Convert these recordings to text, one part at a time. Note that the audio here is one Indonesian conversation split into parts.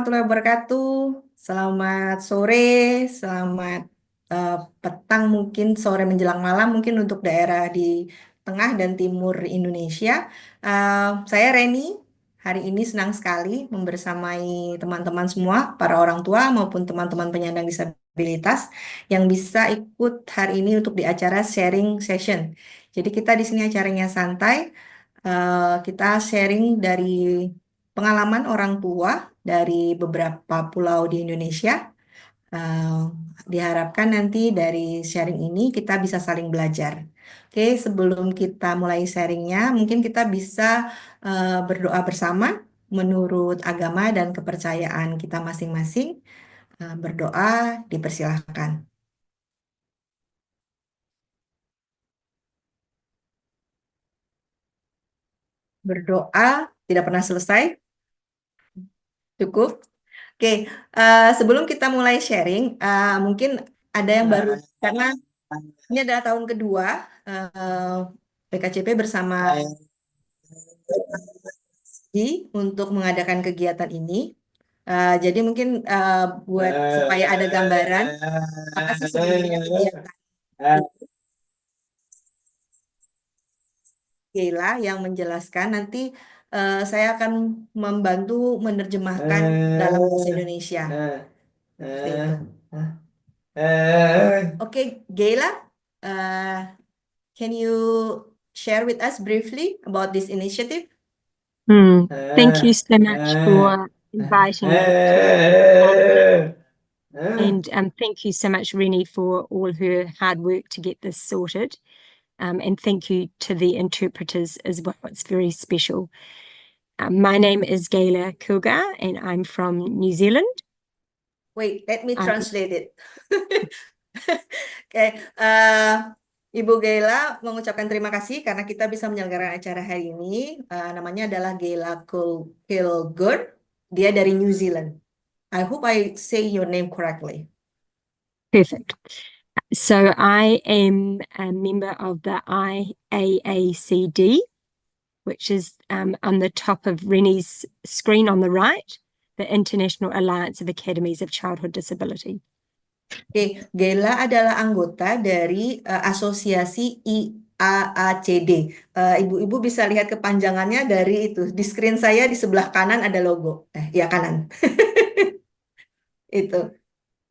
warahmatullahi wabarakatuh. Selamat sore, selamat petang mungkin sore menjelang malam mungkin untuk daerah di tengah dan timur Indonesia. Saya Reni. Hari ini senang sekali membersamai teman-teman semua, para orang tua maupun teman-teman penyandang disabilitas yang bisa ikut hari ini untuk di acara sharing session. Jadi kita di sini acaranya santai. Kita sharing dari pengalaman orang tua dari beberapa pulau di Indonesia. Eh, Diharapkan nanti dari sharing ini kita bisa saling belajar. Oke, sebelum kita mulai sharingnya, mungkin kita bisa berdoa bersama menurut agama dan kepercayaan kita masing-masing. Berdoa dipersilahkan. Berdoa tidak pernah selesai, cukup. Oke, sebelum kita mulai sharing, mungkin ada yang baru karena ini adalah tahun kedua eh, PKCP bersama untuk mengadakan kegiatan ini. Jadi mungkin buat supaya ada gambaran apa sih sebenarnya kegiatan Gela yang menjelaskan. Nanti saya akan membantu menerjemahkan dalam bahasa Indonesia. Seperti itu. Oke, Gela, can you share with us briefly about this initiative? Thank you so much for inviting me to, and thank you so much, Rennie, for all her hard work to get this sorted. And thank you to the interpreters as well. It's very special. My name is Gayla Kilgar, and I'm from New Zealand. Wait, let me I translate it. Oke, Ibu Gela mengucapkan terima kasih karena kita bisa menyelenggarakan acara hari ini. Namanya adalah Gela Kilgore. Dia dari New Zealand. I hope I say your name correctly. Perfect. So I am a member of the IAACD, which is on the top of Rennie's screen on the right, the International Alliance of Academies of Childhood Disability. Oke, Gela adalah anggota dari Asosiasi IAACD. Ibu-ibu bisa lihat kepanjangannya dari itu. Di screen saya di sebelah kanan ada logo. Ya kanan. Itu.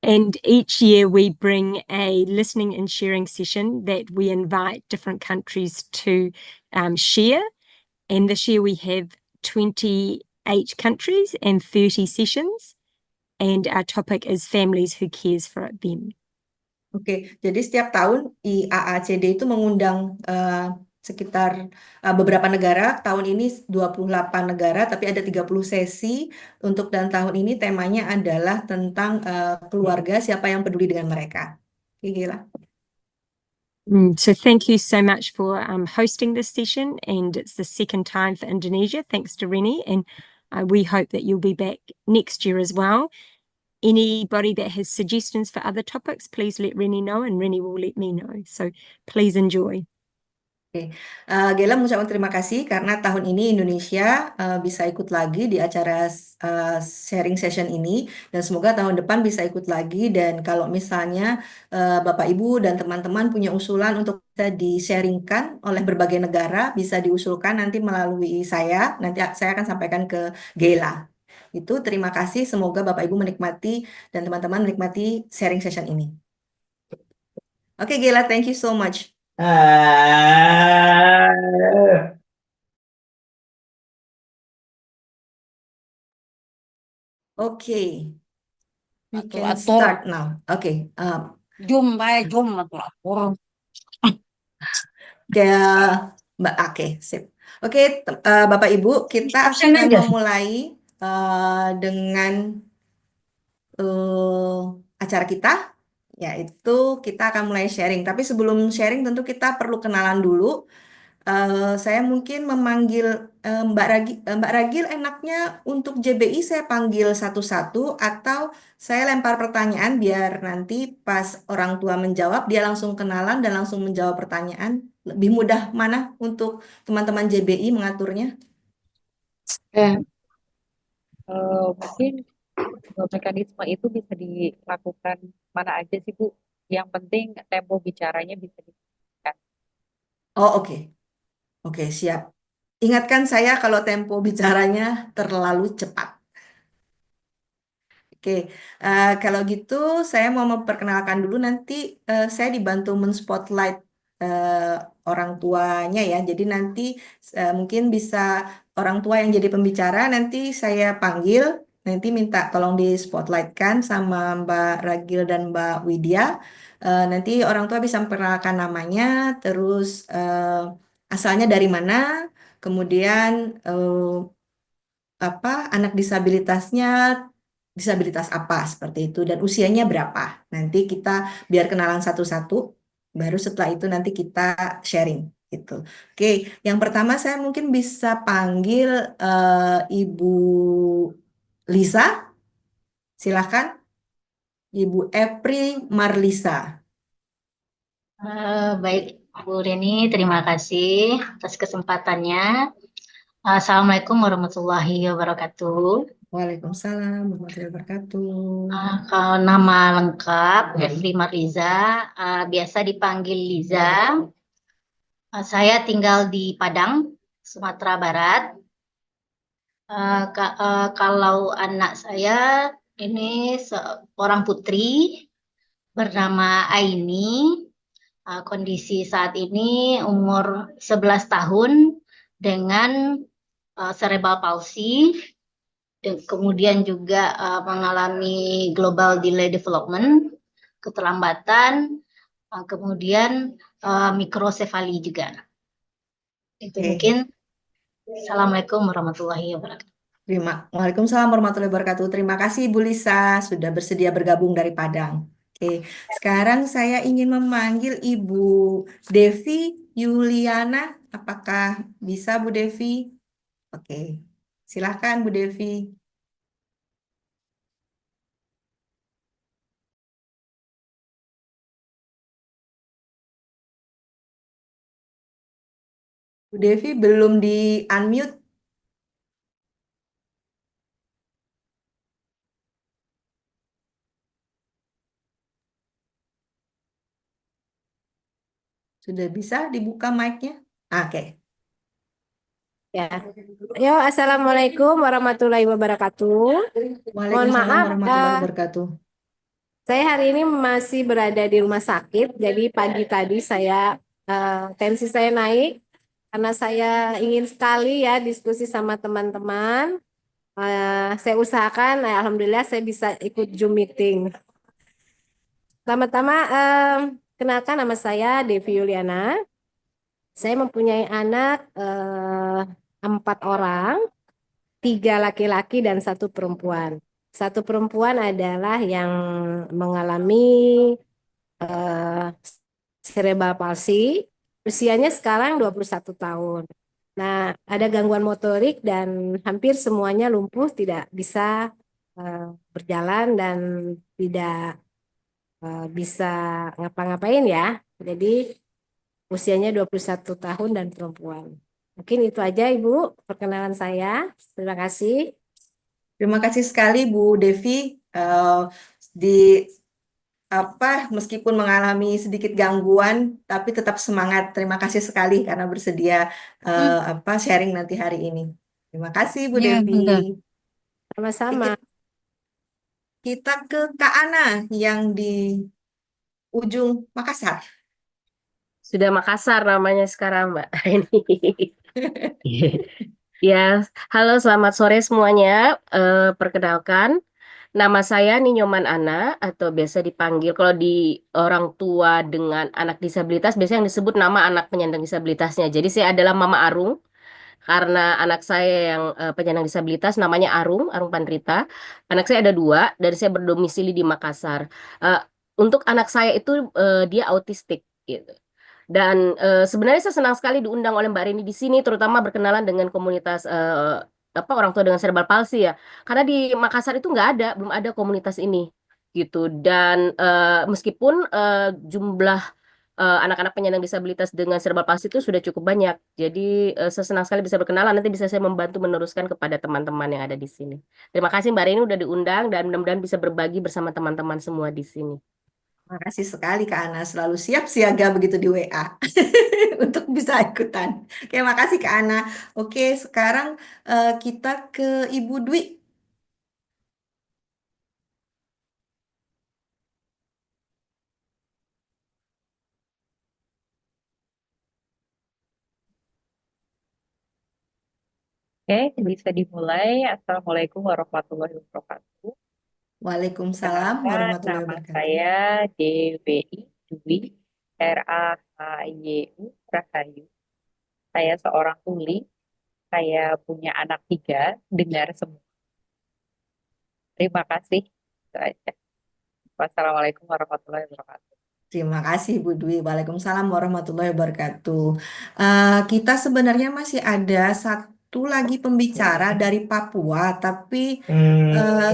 And each year we bring a listening and sharing session that we invite different countries to share. And this year we have 28 countries and 30 sessions. And our topic is families who cares for them. Oke, jadi setiap tahun IAACD itu mengundang sekitar beberapa negara. Tahun ini 28 negara, tapi ada 30 sesi. Dan tahun ini temanya adalah tentang keluarga, siapa yang peduli dengan mereka. Oke, gila. So thank you so much for hosting this session, and it's the second time for Indonesia, thanks to Rennie, and we hope that you'll be back next year as well. Anybody that has suggestions for other topics, please let Rennie know, and Rennie will let me know. So please enjoy. Oke, Gela mengucapkan terima kasih karena tahun ini Indonesia bisa ikut lagi di acara sharing session ini dan semoga tahun depan bisa ikut lagi dan kalau misalnya Bapak Ibu dan teman-teman punya usulan untuk bisa di-sharingkan oleh berbagai negara bisa diusulkan nanti melalui saya, nanti saya akan sampaikan ke Gela. Itu terima kasih, semoga Bapak Ibu menikmati dan teman-teman menikmati sharing session ini. Oke, Gela, thank you so much. Okay, we can start now. Okay, Zoom atur. Mbak, oke, sip. Oke, Bapak Ibu, kita Discussion akan aja. memulai dengan acara kita, yaitu kita akan mulai sharing. Tapi sebelum sharing, tentu kita perlu kenalan dulu. Saya mungkin memanggil Mbak Ragil, enaknya untuk JBI saya panggil satu-satu atau saya lempar pertanyaan biar nanti pas orang tua menjawab dia langsung kenalan dan langsung menjawab pertanyaan. Lebih mudah mana untuk teman-teman JBI mengaturnya? Mungkin Mekanisme itu bisa dilakukan mana aja sih Bu? Yang penting tempo bicaranya bisa dilakukan. Oh, oke. Oke, siap. Ingatkan saya kalau tempo bicaranya terlalu cepat. Oke, kalau gitu saya mau memperkenalkan dulu nanti saya dibantu men-spotlight eh, orang tuanya ya. Jadi nanti mungkin bisa orang tua yang jadi pembicara nanti saya panggil, nanti minta tolong di-spotlightkan sama Mbak Ragil dan Mbak Widya. Nanti orang tua bisa memperkenalkan namanya, terus asalnya dari mana, kemudian apa anak disabilitasnya disabilitas apa seperti itu dan usianya berapa. Nanti kita biar kenalan satu-satu, baru setelah itu nanti kita sharing gitu. Oke, yang pertama saya mungkin bisa panggil Ibu Lisa, silahkan Ibu Epri Marlisa. Baik, Bu Reni, terima kasih atas kesempatannya. Assalamualaikum warahmatullahi wabarakatuh. Waalaikumsalam warahmatullahi wabarakatuh. Kalau nama lengkap, Efri Marliza, biasa dipanggil Liza. Saya tinggal di Padang, Sumatera Barat. Kalau anak saya ini seorang putri bernama Aini. Kondisi saat ini umur 11 tahun dengan cerebral palsy dan kemudian juga mengalami global delay development, keterlambatan, kemudian mikrosefali juga. Itu Oke. mungkin. Assalamualaikum warahmatullahi wabarakatuh. Waalaikumsalam warahmatullahi wabarakatuh. Terima kasih Bu Lisa sudah bersedia bergabung dari Padang. Oke, sekarang saya ingin memanggil Ibu Devi Yuliana. Apakah bisa Bu Devi? Oke, silahkan Bu Devi. Bu Devi belum di unmute. Sudah bisa dibuka mic-nya? Oke. Ya, yo, assalamualaikum warahmatullahi wabarakatuh. Mohon Waalaikumsalam maaf, warahmatullahi wabarakatuh. saya hari ini masih berada di rumah sakit. Jadi pagi tadi tensi saya naik karena saya ingin sekali ya diskusi sama teman-teman. Saya usahakan, alhamdulillah saya bisa ikut Zoom meeting. Pertama-tama, kenalkan nama saya Devi Yuliana. Saya mempunyai anak 4 orang. 3 laki-laki dan 1 perempuan. 1 perempuan adalah yang mengalami eh, cerebral palsy. Usianya sekarang 21 tahun. Nah, ada gangguan motorik dan hampir semuanya lumpuh, tidak bisa berjalan dan tidak bisa ngapa-ngapain ya. Jadi usianya 21 tahun dan perempuan. Mungkin itu aja Ibu perkenalan saya. Terima kasih. Terima kasih sekali Bu Devi. Di meskipun mengalami sedikit gangguan, tapi tetap semangat. Terima kasih sekali karena bersedia sharing nanti hari ini. Terima kasih Bu Ya, Devi. betul. Sama-sama. Kita ke Kak Ana yang di ujung Makassar. Sudah Makassar namanya sekarang, Mbak. Ini. Ya, halo selamat sore semuanya. Perkenalkan, nama saya Ninyoman Ana atau biasa dipanggil kalau di orang tua dengan anak disabilitas biasanya yang disebut nama anak penyandang disabilitasnya. Jadi saya adalah Mama Arung karena anak saya yang penyandang disabilitas namanya Arung, Arung Pandrita. Anak saya ada 2 dan saya berdomisili di Makassar. Eh, untuk anak saya itu dia autistik gitu. Dan sebenarnya saya senang sekali diundang oleh Mbak Rini di sini, terutama berkenalan dengan komunitas apa orang tua dengan cerebral palsy ya. Karena di Makassar itu nggak ada, belum ada komunitas ini gitu. Dan meskipun jumlah anak-anak penyandang disabilitas dengan cerebral palsy itu sudah cukup banyak. Jadi saya senang sekali bisa berkenalan. Nanti bisa saya membantu meneruskan kepada teman-teman yang ada di sini. Terima kasih Mbak Rini udah diundang dan mudah-mudahan bisa berbagi bersama teman-teman semua di sini. Makasih sekali Kak Ana, selalu siap siaga begitu di WA untuk bisa ikutan. Oke, makasih Kak Ana. Oke, sekarang kita ke Ibu Dwi. Oke, bisa dimulai. Assalamualaikum warahmatullahi wabarakatuh. Waalaikumsalam Perkenalkan, warahmatullahi nama wabarakatuh. saya DWI Dwi Rahyu Rahayu. Saya seorang tuli. Saya punya anak 3, dengar semua. Terima kasih. Itu aja. Wassalamualaikum warahmatullahi wabarakatuh. Terima kasih Bu Dwi. Waalaikumsalam warahmatullahi wabarakatuh. Kita sebenarnya masih ada satu lagi pembicara dari Papua, tapi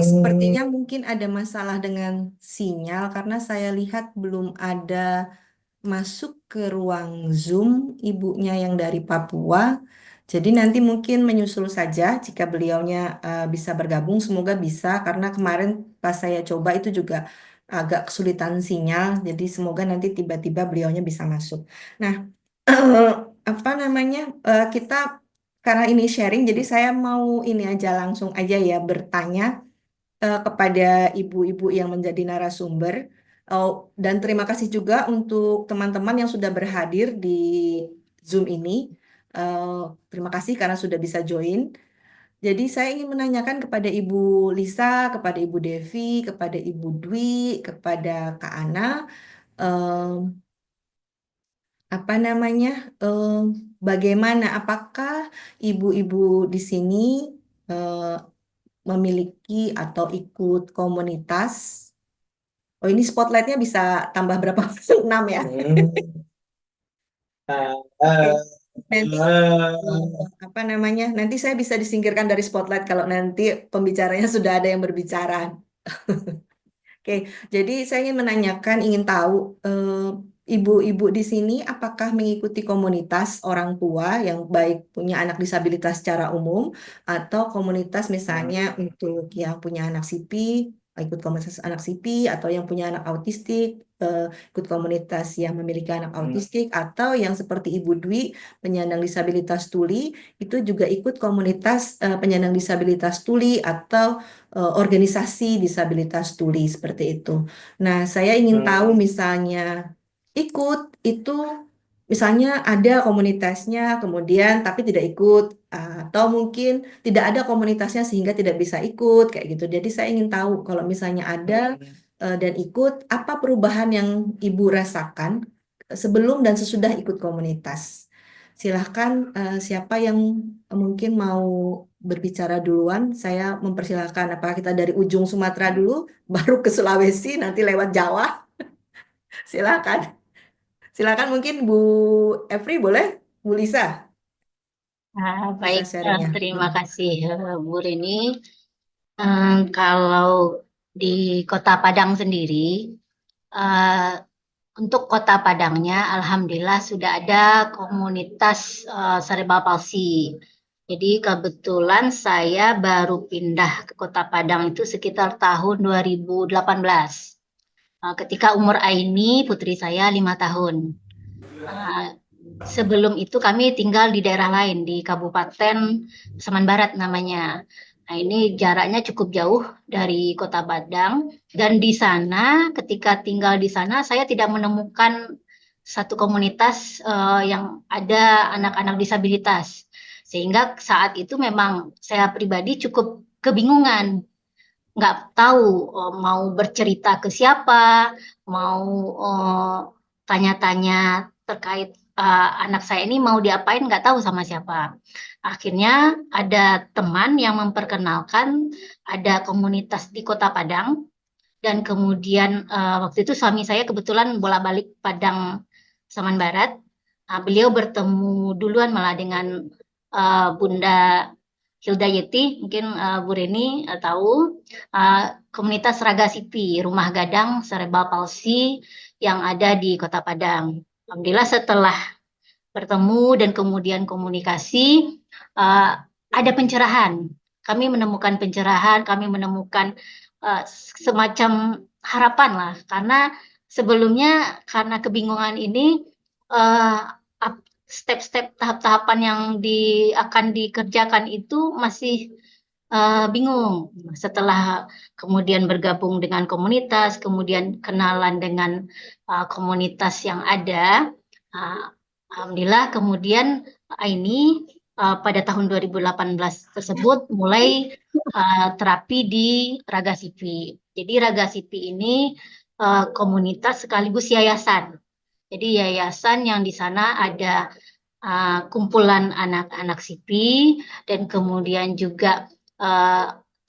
sepertinya mungkin ada masalah dengan sinyal karena saya lihat belum ada masuk ke ruang Zoom ibunya yang dari Papua. Jadi nanti mungkin menyusul saja jika beliaunya bisa bergabung. Semoga bisa karena kemarin pas saya coba itu juga agak kesulitan sinyal. Jadi semoga nanti tiba-tiba beliaunya bisa masuk. Nah, apa namanya? Kita karena ini sharing, jadi saya mau ini aja langsung aja ya bertanya kepada ibu-ibu yang menjadi narasumber. Oh, dan terima kasih juga untuk teman-teman yang sudah berhadir di Zoom ini. Eh, Terima kasih karena sudah bisa join. Jadi saya ingin menanyakan kepada Ibu Lisa, kepada Ibu Devi, kepada Ibu Dwi, kepada Kak Ana, eh, apa namanya, eh, bagaimana? Apakah ibu-ibu di sini eh, memiliki atau ikut komunitas? Oh, ini spotlightnya bisa tambah berapa? 6 ya. Oke. Nanti apa namanya? Nanti saya bisa disingkirkan dari spotlight kalau nanti pembicaranya sudah ada yang berbicara. Oke, jadi saya ingin menanyakan, ingin tahu ibu-ibu di sini apakah mengikuti komunitas orang tua yang baik punya anak disabilitas secara umum atau komunitas misalnya untuk yang punya anak CP, ikut komunitas anak CP atau yang punya anak autistik, ikut komunitas yang memiliki anak autistik atau yang seperti Ibu Dwi penyandang disabilitas tuli itu juga ikut komunitas penyandang disabilitas tuli atau organisasi disabilitas tuli seperti itu. Nah, saya ingin tahu misalnya ikut itu misalnya ada komunitasnya kemudian tapi tidak ikut atau mungkin tidak ada komunitasnya sehingga tidak bisa ikut kayak gitu. Jadi saya ingin tahu kalau misalnya ada dan ikut apa perubahan yang Ibu rasakan sebelum dan sesudah ikut komunitas. Silahkan siapa yang mungkin mau berbicara duluan. Saya mempersilahkan apakah kita dari ujung Sumatera dulu, baru ke Sulawesi, nanti lewat Jawa. Silakan. Silakan mungkin Bu Efri boleh? Bu Lisa bisa Baik, sharingnya. terima kasih Bu Rini. Kalau di Kota Padang sendiri, eh, untuk Kota Padangnya, alhamdulillah sudah ada komunitas cerebral palsy. Jadi kebetulan saya baru pindah ke Kota Padang itu sekitar tahun 2018. Ketika umur Aini, putri saya 5 tahun. Uh, Sebelum itu kami tinggal di daerah lain, di Kabupaten Pasaman Barat namanya. Nah, ini jaraknya cukup jauh dari Kota Padang. Dan di sana, ketika tinggal di sana, saya tidak menemukan satu komunitas yang ada anak-anak disabilitas. Sehingga saat itu memang saya pribadi cukup kebingungan, nggak tahu mau bercerita ke siapa, mau tanya-tanya terkait anak saya ini mau diapain, nggak tahu sama siapa. Akhirnya ada teman yang memperkenalkan ada komunitas di Kota Padang dan kemudian waktu itu suami saya kebetulan bolak-balik Padang Saman Barat. Beliau bertemu duluan malah dengan Bunda Hilda Yeti, mungkin Bu Reni tahu komunitas Raga Sipi, Rumah Gadang Cerebral Palsy yang ada di Kota Padang. Alhamdulillah setelah bertemu dan kemudian komunikasi, ada pencerahan. Kami menemukan pencerahan, kami menemukan semacam harapan lah, karena sebelumnya karena kebingungan ini, step-step tahap-tahapan yang akan dikerjakan itu masih bingung. Setelah kemudian bergabung dengan komunitas, kemudian kenalan dengan komunitas yang ada, alhamdulillah kemudian ini pada tahun 2018 tersebut mulai terapi di Raga Sipi. Jadi Raga Sipi ini komunitas sekaligus yayasan. Jadi yayasan yang di sana ada kumpulan anak-anak Sipi, dan kemudian juga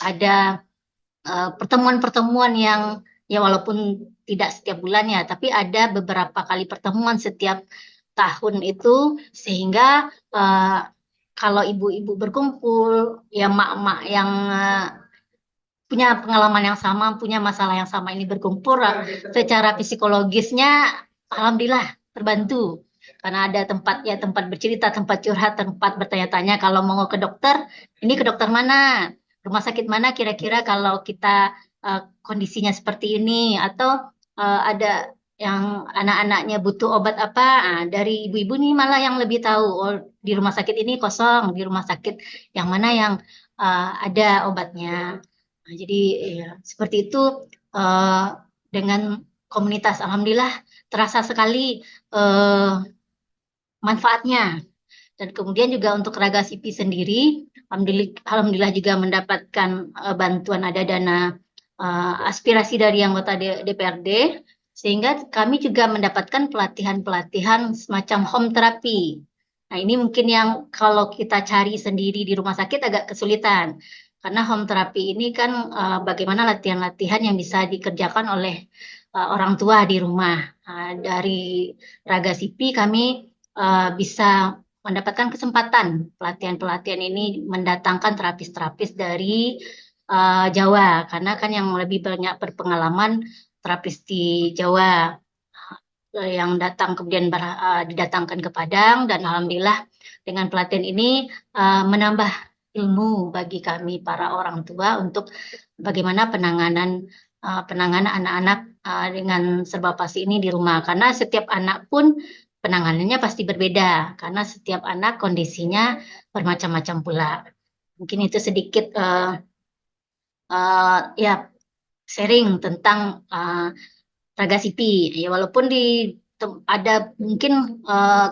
ada pertemuan-pertemuan yang ya walaupun tidak setiap bulannya, tapi ada beberapa kali pertemuan setiap tahun itu, sehingga kalau ibu-ibu berkumpul, ya mak-mak yang punya pengalaman yang sama, punya masalah yang sama ini berkumpul, secara psikologisnya alhamdulillah terbantu. Karena ada tempat ya, tempat bercerita, tempat curhat, tempat bertanya-tanya. Kalau mau ke dokter, ini ke dokter mana? Rumah sakit mana kira-kira kalau kita kondisinya seperti ini? Atau ada yang anak-anaknya butuh obat apa? Dari ibu-ibu nih malah yang lebih tahu. Oh, di rumah sakit ini kosong, di rumah sakit yang mana yang ada obatnya. Nah, jadi ya, seperti itu dengan komunitas. Alhamdulillah terasa sekali manfaatnya. Dan kemudian juga untuk Raga Sipi sendiri, alhamdulillah juga mendapatkan bantuan, ada dana aspirasi dari anggota DPRD, sehingga kami juga mendapatkan pelatihan-pelatihan semacam home therapy. Nah, ini mungkin yang kalau kita cari sendiri di rumah sakit agak kesulitan. Karena home therapy ini kan bagaimana latihan-latihan yang bisa dikerjakan oleh orang tua di rumah. Dari Raga Sipi kami bisa mendapatkan kesempatan pelatihan-pelatihan ini mendatangkan terapis-terapis dari Jawa, karena kan yang lebih banyak berpengalaman terapis di Jawa yang datang kemudian didatangkan ke Padang, dan alhamdulillah dengan pelatihan ini menambah ilmu bagi kami para orang tua untuk bagaimana penanganan anak-anak dengan serba pasi ini di rumah, karena setiap anak pun penanganannya pasti berbeda karena setiap anak kondisinya bermacam-macam pula. Mungkin itu sedikit ya sharing tentang Raga Sipi. Ya walaupun ada mungkin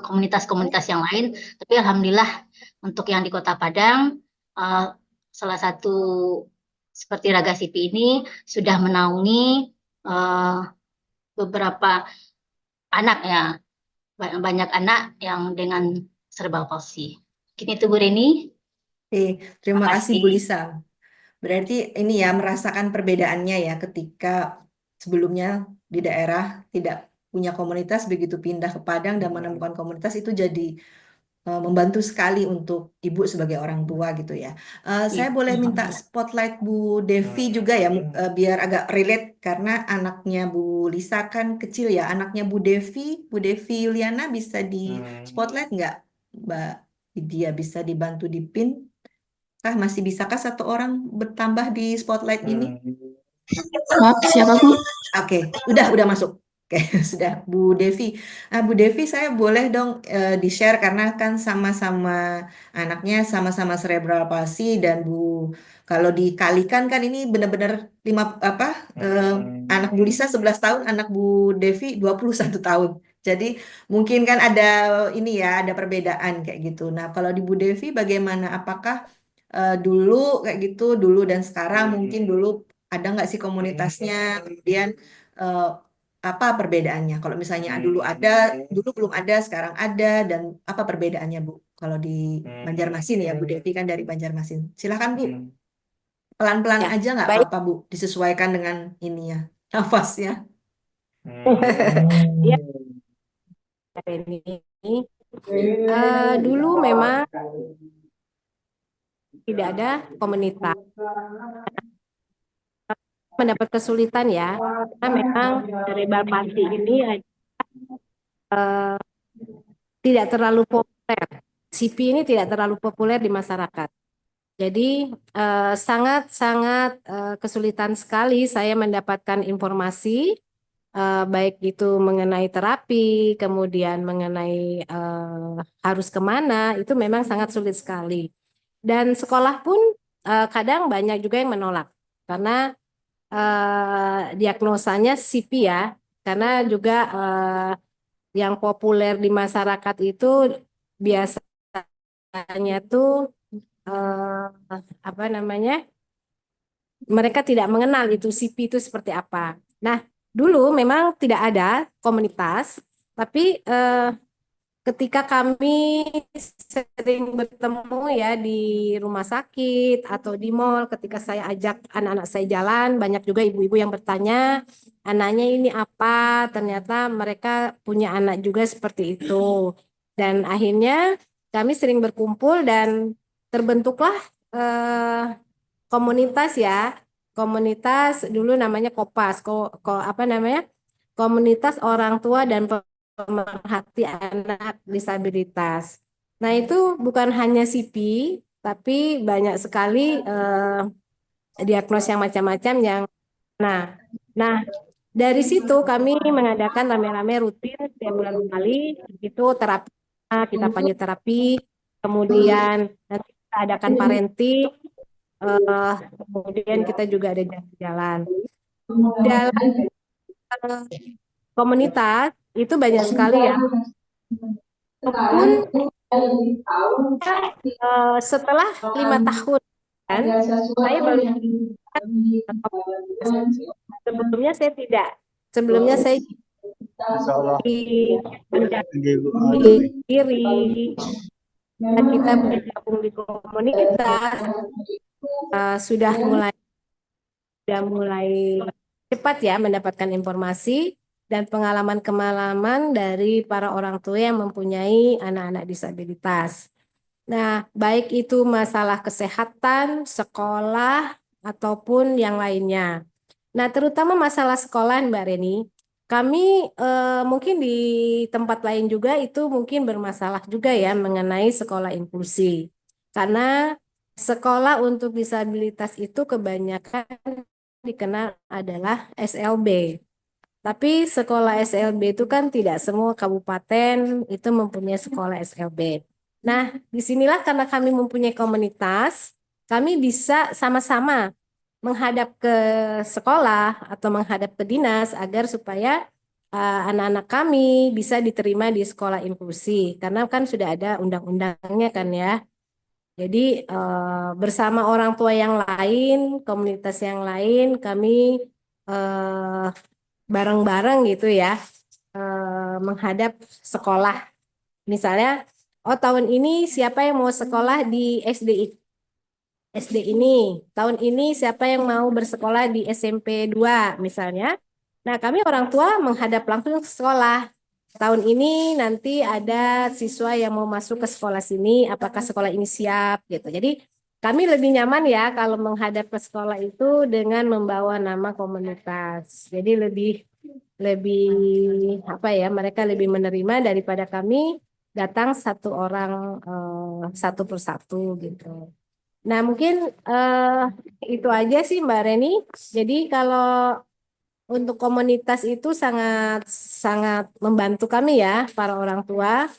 komunitas-komunitas yang lain, tapi alhamdulillah untuk yang di Kota Padang salah satu seperti Raga Sipi ini sudah menaungi beberapa anak ya, banyak anak yang dengan cerebral palsy. Mungkin itu Bu Reni. Terima kasih Bu Makasih. Lisa. Berarti ini ya merasakan perbedaannya ya ketika sebelumnya di daerah tidak punya komunitas, begitu pindah ke Padang dan menemukan komunitas itu jadi membantu sekali untuk ibu sebagai orang tua gitu ya. Saya boleh minta spotlight Bu Devi juga ya, biar agak relate karena anaknya Bu Lisa kan kecil ya. Anaknya Bu Devi Yuliana bisa di spotlight nggak, Mbak Widya? Bisa dibantu di pin? Masih bisakah satu orang bertambah di spotlight ini? Maaf, siapa Bu? Oke, udah masuk. Oke, sudah Bu Devi. Bu Devi, saya boleh dong di-share karena kan sama-sama anaknya sama-sama cerebral palsy dan kalau dikalikan kan ini benar-benar anak Bu Lisa 11 tahun, anak Bu Devi 21 tahun. Jadi mungkin kan ada ini ya, ada perbedaan kayak gitu. Nah, kalau di Bu Devi bagaimana? Apakah dulu kayak gitu, dulu dan sekarang mungkin dulu ada nggak sih komunitasnya? Kemudian eh, apa perbedaannya? Kalau misalnya dulu belum ada, sekarang ada, dan apa perbedaannya Bu? Kalau di Banjarmasin ya, Bu Devi kan dari Banjarmasin. Silakan Bu, pelan-pelan Ya, aja nggak baik. apa-apa Bu, disesuaikan dengan ini ya, nafasnya. Ya, ini dulu memang tidak ada komunitas, mendapat kesulitan ya, karena memang cerebral palsy ini eh, tidak terlalu populer. CP ini tidak terlalu populer di masyarakat. Jadi sangat-sangat kesulitan sekali saya mendapatkan informasi baik itu mengenai terapi, kemudian mengenai harus kemana, itu memang sangat sulit sekali. Dan sekolah pun kadang banyak juga yang menolak karena diagnosanya CP ya, karena juga yang populer di masyarakat itu biasanya tuh apa namanya? Mereka tidak mengenal itu CP itu seperti apa. Nah, dulu memang tidak ada komunitas, tapi ketika kami sering bertemu ya di rumah sakit atau di mall, ketika saya ajak anak-anak saya jalan, banyak juga ibu-ibu yang bertanya, anaknya ini apa? Ternyata mereka punya anak juga seperti itu. Dan akhirnya kami sering berkumpul dan terbentuklah komunitas ya. Komunitas dulu namanya Kopas, apa namanya? Komunitas Orang Tua dan Pemerhati Anak Disabilitas. Nah, itu bukan hanya CP, tapi banyak sekali diagnos yang macam-macam yang nah, dari situ kami mengadakan rame-rame rutin setiap bulan sekali itu terapi, kita panggil terapi, kemudian nanti kita adakan parenting, kemudian kita juga ada jalan-jalan. Dalam komunitas itu banyak sekali ya. Pun setelah 5 tahun kan, saya baru sebelumnya saya tidak. Sebelumnya saya diri dan kita bergabung di komunitas sudah mulai cepat ya mendapatkan informasi dan pengalaman-pengalaman dari para orang tua yang mempunyai anak-anak disabilitas. Nah, baik itu masalah kesehatan, sekolah, ataupun yang lainnya. Nah, terutama masalah sekolah, Mbak Reni, kami mungkin di tempat lain juga itu mungkin bermasalah juga ya mengenai sekolah inklusi. Karena sekolah untuk disabilitas itu kebanyakan dikenal adalah SLB. Tapi sekolah SLB itu kan tidak semua kabupaten itu mempunyai sekolah SLB. Nah, disinilah karena kami mempunyai komunitas, kami bisa sama-sama menghadap ke sekolah atau menghadap ke dinas agar supaya anak-anak kami bisa diterima di sekolah inklusi. Karena kan sudah ada undang-undangnya kan ya. Jadi bersama orang tua yang lain, komunitas yang lain, kami bareng-bareng gitu ya menghadap sekolah. Misalnya, oh tahun ini siapa yang mau sekolah di SD ini, tahun ini siapa yang mau bersekolah di SMP 2 misalnya. Nah, kami orang tua menghadap langsung ke sekolah. Tahun ini nanti ada siswa yang mau masuk ke sekolah sini, apakah sekolah ini siap gitu. Jadi kami lebih nyaman ya kalau menghadap ke sekolah itu dengan membawa nama komunitas. Jadi lebih apa ya, mereka lebih menerima daripada kami datang satu orang satu persatu gitu. Nah, mungkin itu aja sih Mbak Reni. Jadi kalau untuk komunitas itu sangat sangat membantu kami ya para orang tua.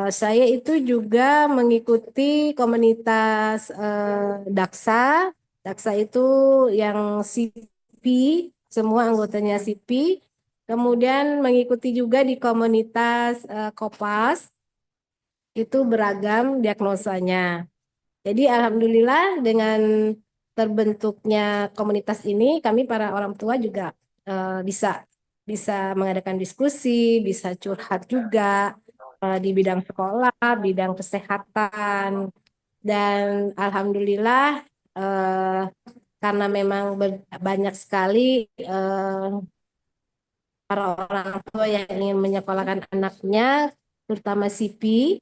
Saya itu juga mengikuti komunitas Daksa. Daksa itu yang CP, semua anggotanya CP. Kemudian mengikuti juga di komunitas Kopas, itu beragam diagnosanya. Jadi alhamdulillah dengan terbentuknya komunitas ini, kami para orang tua juga bisa bisa mengadakan diskusi, bisa curhat juga di bidang sekolah, bidang kesehatan, dan alhamdulillah karena memang banyak sekali para orang tua yang ingin menyekolahkan anaknya, terutama CP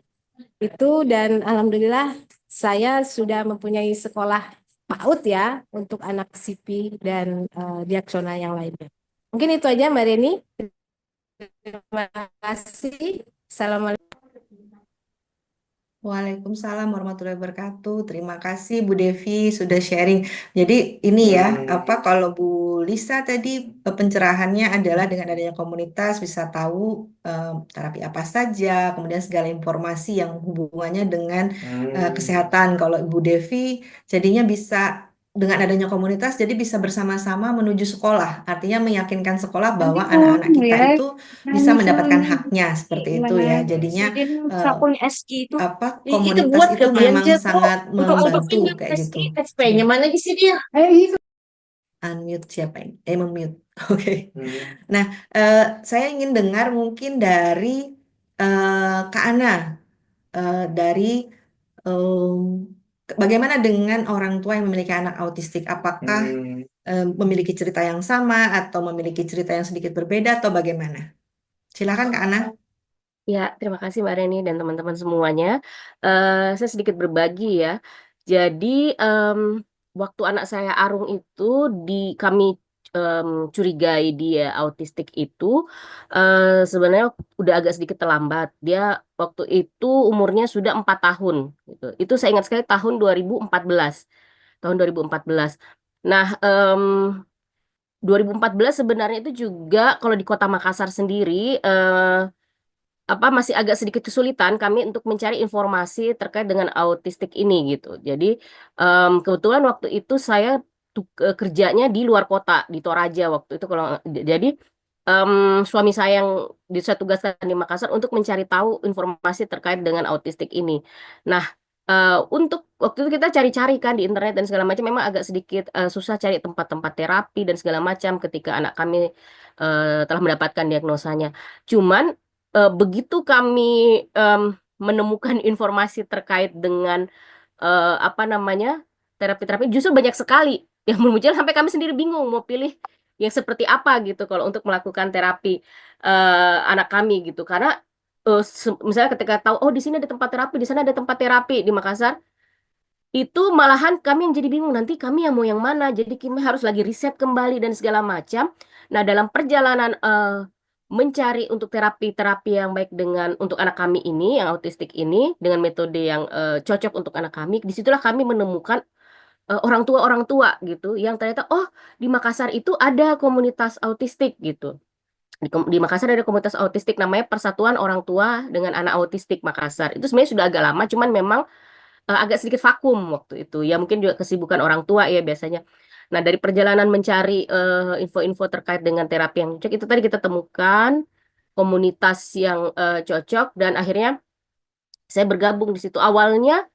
itu, dan alhamdulillah saya sudah mempunyai sekolah PAUD ya untuk anak CP dan diaksono yang lainnya. Mungkin itu aja Mbak Reni. Terima kasih. Assalamualaikum. Waalaikumsalam warahmatullahi wabarakatuh. Terima kasih Bu Devi sudah sharing. Jadi ini ya, kalau Bu Lisa tadi pencerahannya adalah dengan adanya komunitas bisa tahu terapi apa saja, kemudian segala informasi yang hubungannya dengan kesehatan. Kalau Bu Devi jadinya bisa dengan adanya komunitas jadi bisa bersama-sama menuju sekolah. Artinya meyakinkan sekolah Nanti bahwa pun anak-anak kita ya, itu bisa mendapatkan haknya seperti itu mana ya. Jadinya presiden eh, Sakun SG itu itu komunitas buat itu ke memang belanja kok sangat untuk membantu ini kayak gitu. SG Ya, SP-nya mana sih dia? Itu. unmute siapa ini? Memute. Oke. Nah, saya ingin dengar mungkin dari Kak Ana, dari em, bagaimana dengan orang tua yang memiliki anak autistik? Apakah memiliki cerita yang sama atau memiliki cerita yang sedikit berbeda atau bagaimana? Silakan Kak Ana. Ya, terima kasih Mbak Reni dan teman-teman semuanya. Saya sedikit berbagi ya. Jadi waktu anak saya Arung itu kami curigai dia autistik itu sebenarnya udah agak sedikit terlambat. Dia waktu itu umurnya sudah 4 tahun gitu. Itu saya ingat sekali tahun 2014. Tahun 2014. Nah, 2014 sebenarnya itu juga kalau di Kota Makassar sendiri masih agak sedikit kesulitan kami untuk mencari informasi terkait dengan autistik ini gitu. Jadi kebetulan waktu itu saya kerjanya di luar kota di Toraja waktu itu kalau jadi em, suami saya yang saya tugaskan di Makassar untuk mencari tahu informasi terkait dengan autistik ini. Nah, untuk waktu itu kita cari-cari kan di internet dan segala macam memang agak sedikit susah cari tempat-tempat terapi dan segala macam ketika anak kami telah mendapatkan diagnosanya. Cuman begitu kami em, menemukan informasi terkait dengan apa namanya terapi-terapi, justru banyak sekali yang muncul sampai kami sendiri bingung mau pilih yang seperti apa gitu kalau untuk melakukan terapi anak kami gitu. Karena misalnya ketika tahu oh di sini ada tempat terapi, di sana ada tempat terapi di Makassar, itu malahan kami yang jadi bingung nanti kami yang mau yang mana. Jadi kami harus lagi riset kembali dan segala macam. Nah, dalam perjalanan mencari untuk terapi-terapi yang baik dengan untuk anak kami ini yang autistik ini dengan metode yang cocok untuk anak kami, disitulah kami menemukan orang tua gitu yang ternyata oh di Makassar itu ada komunitas autistik gitu. Di Makassar ada komunitas autistik namanya Persatuan Orang Tua dengan Anak Autistik Makassar. Itu sebenarnya sudah agak lama, cuman memang agak sedikit vakum waktu itu. Ya mungkin juga kesibukan orang tua ya biasanya. Nah, dari perjalanan mencari info-info terkait dengan terapi yang cocok itu tadi kita temukan komunitas yang cocok dan akhirnya saya bergabung di situ. Awalnya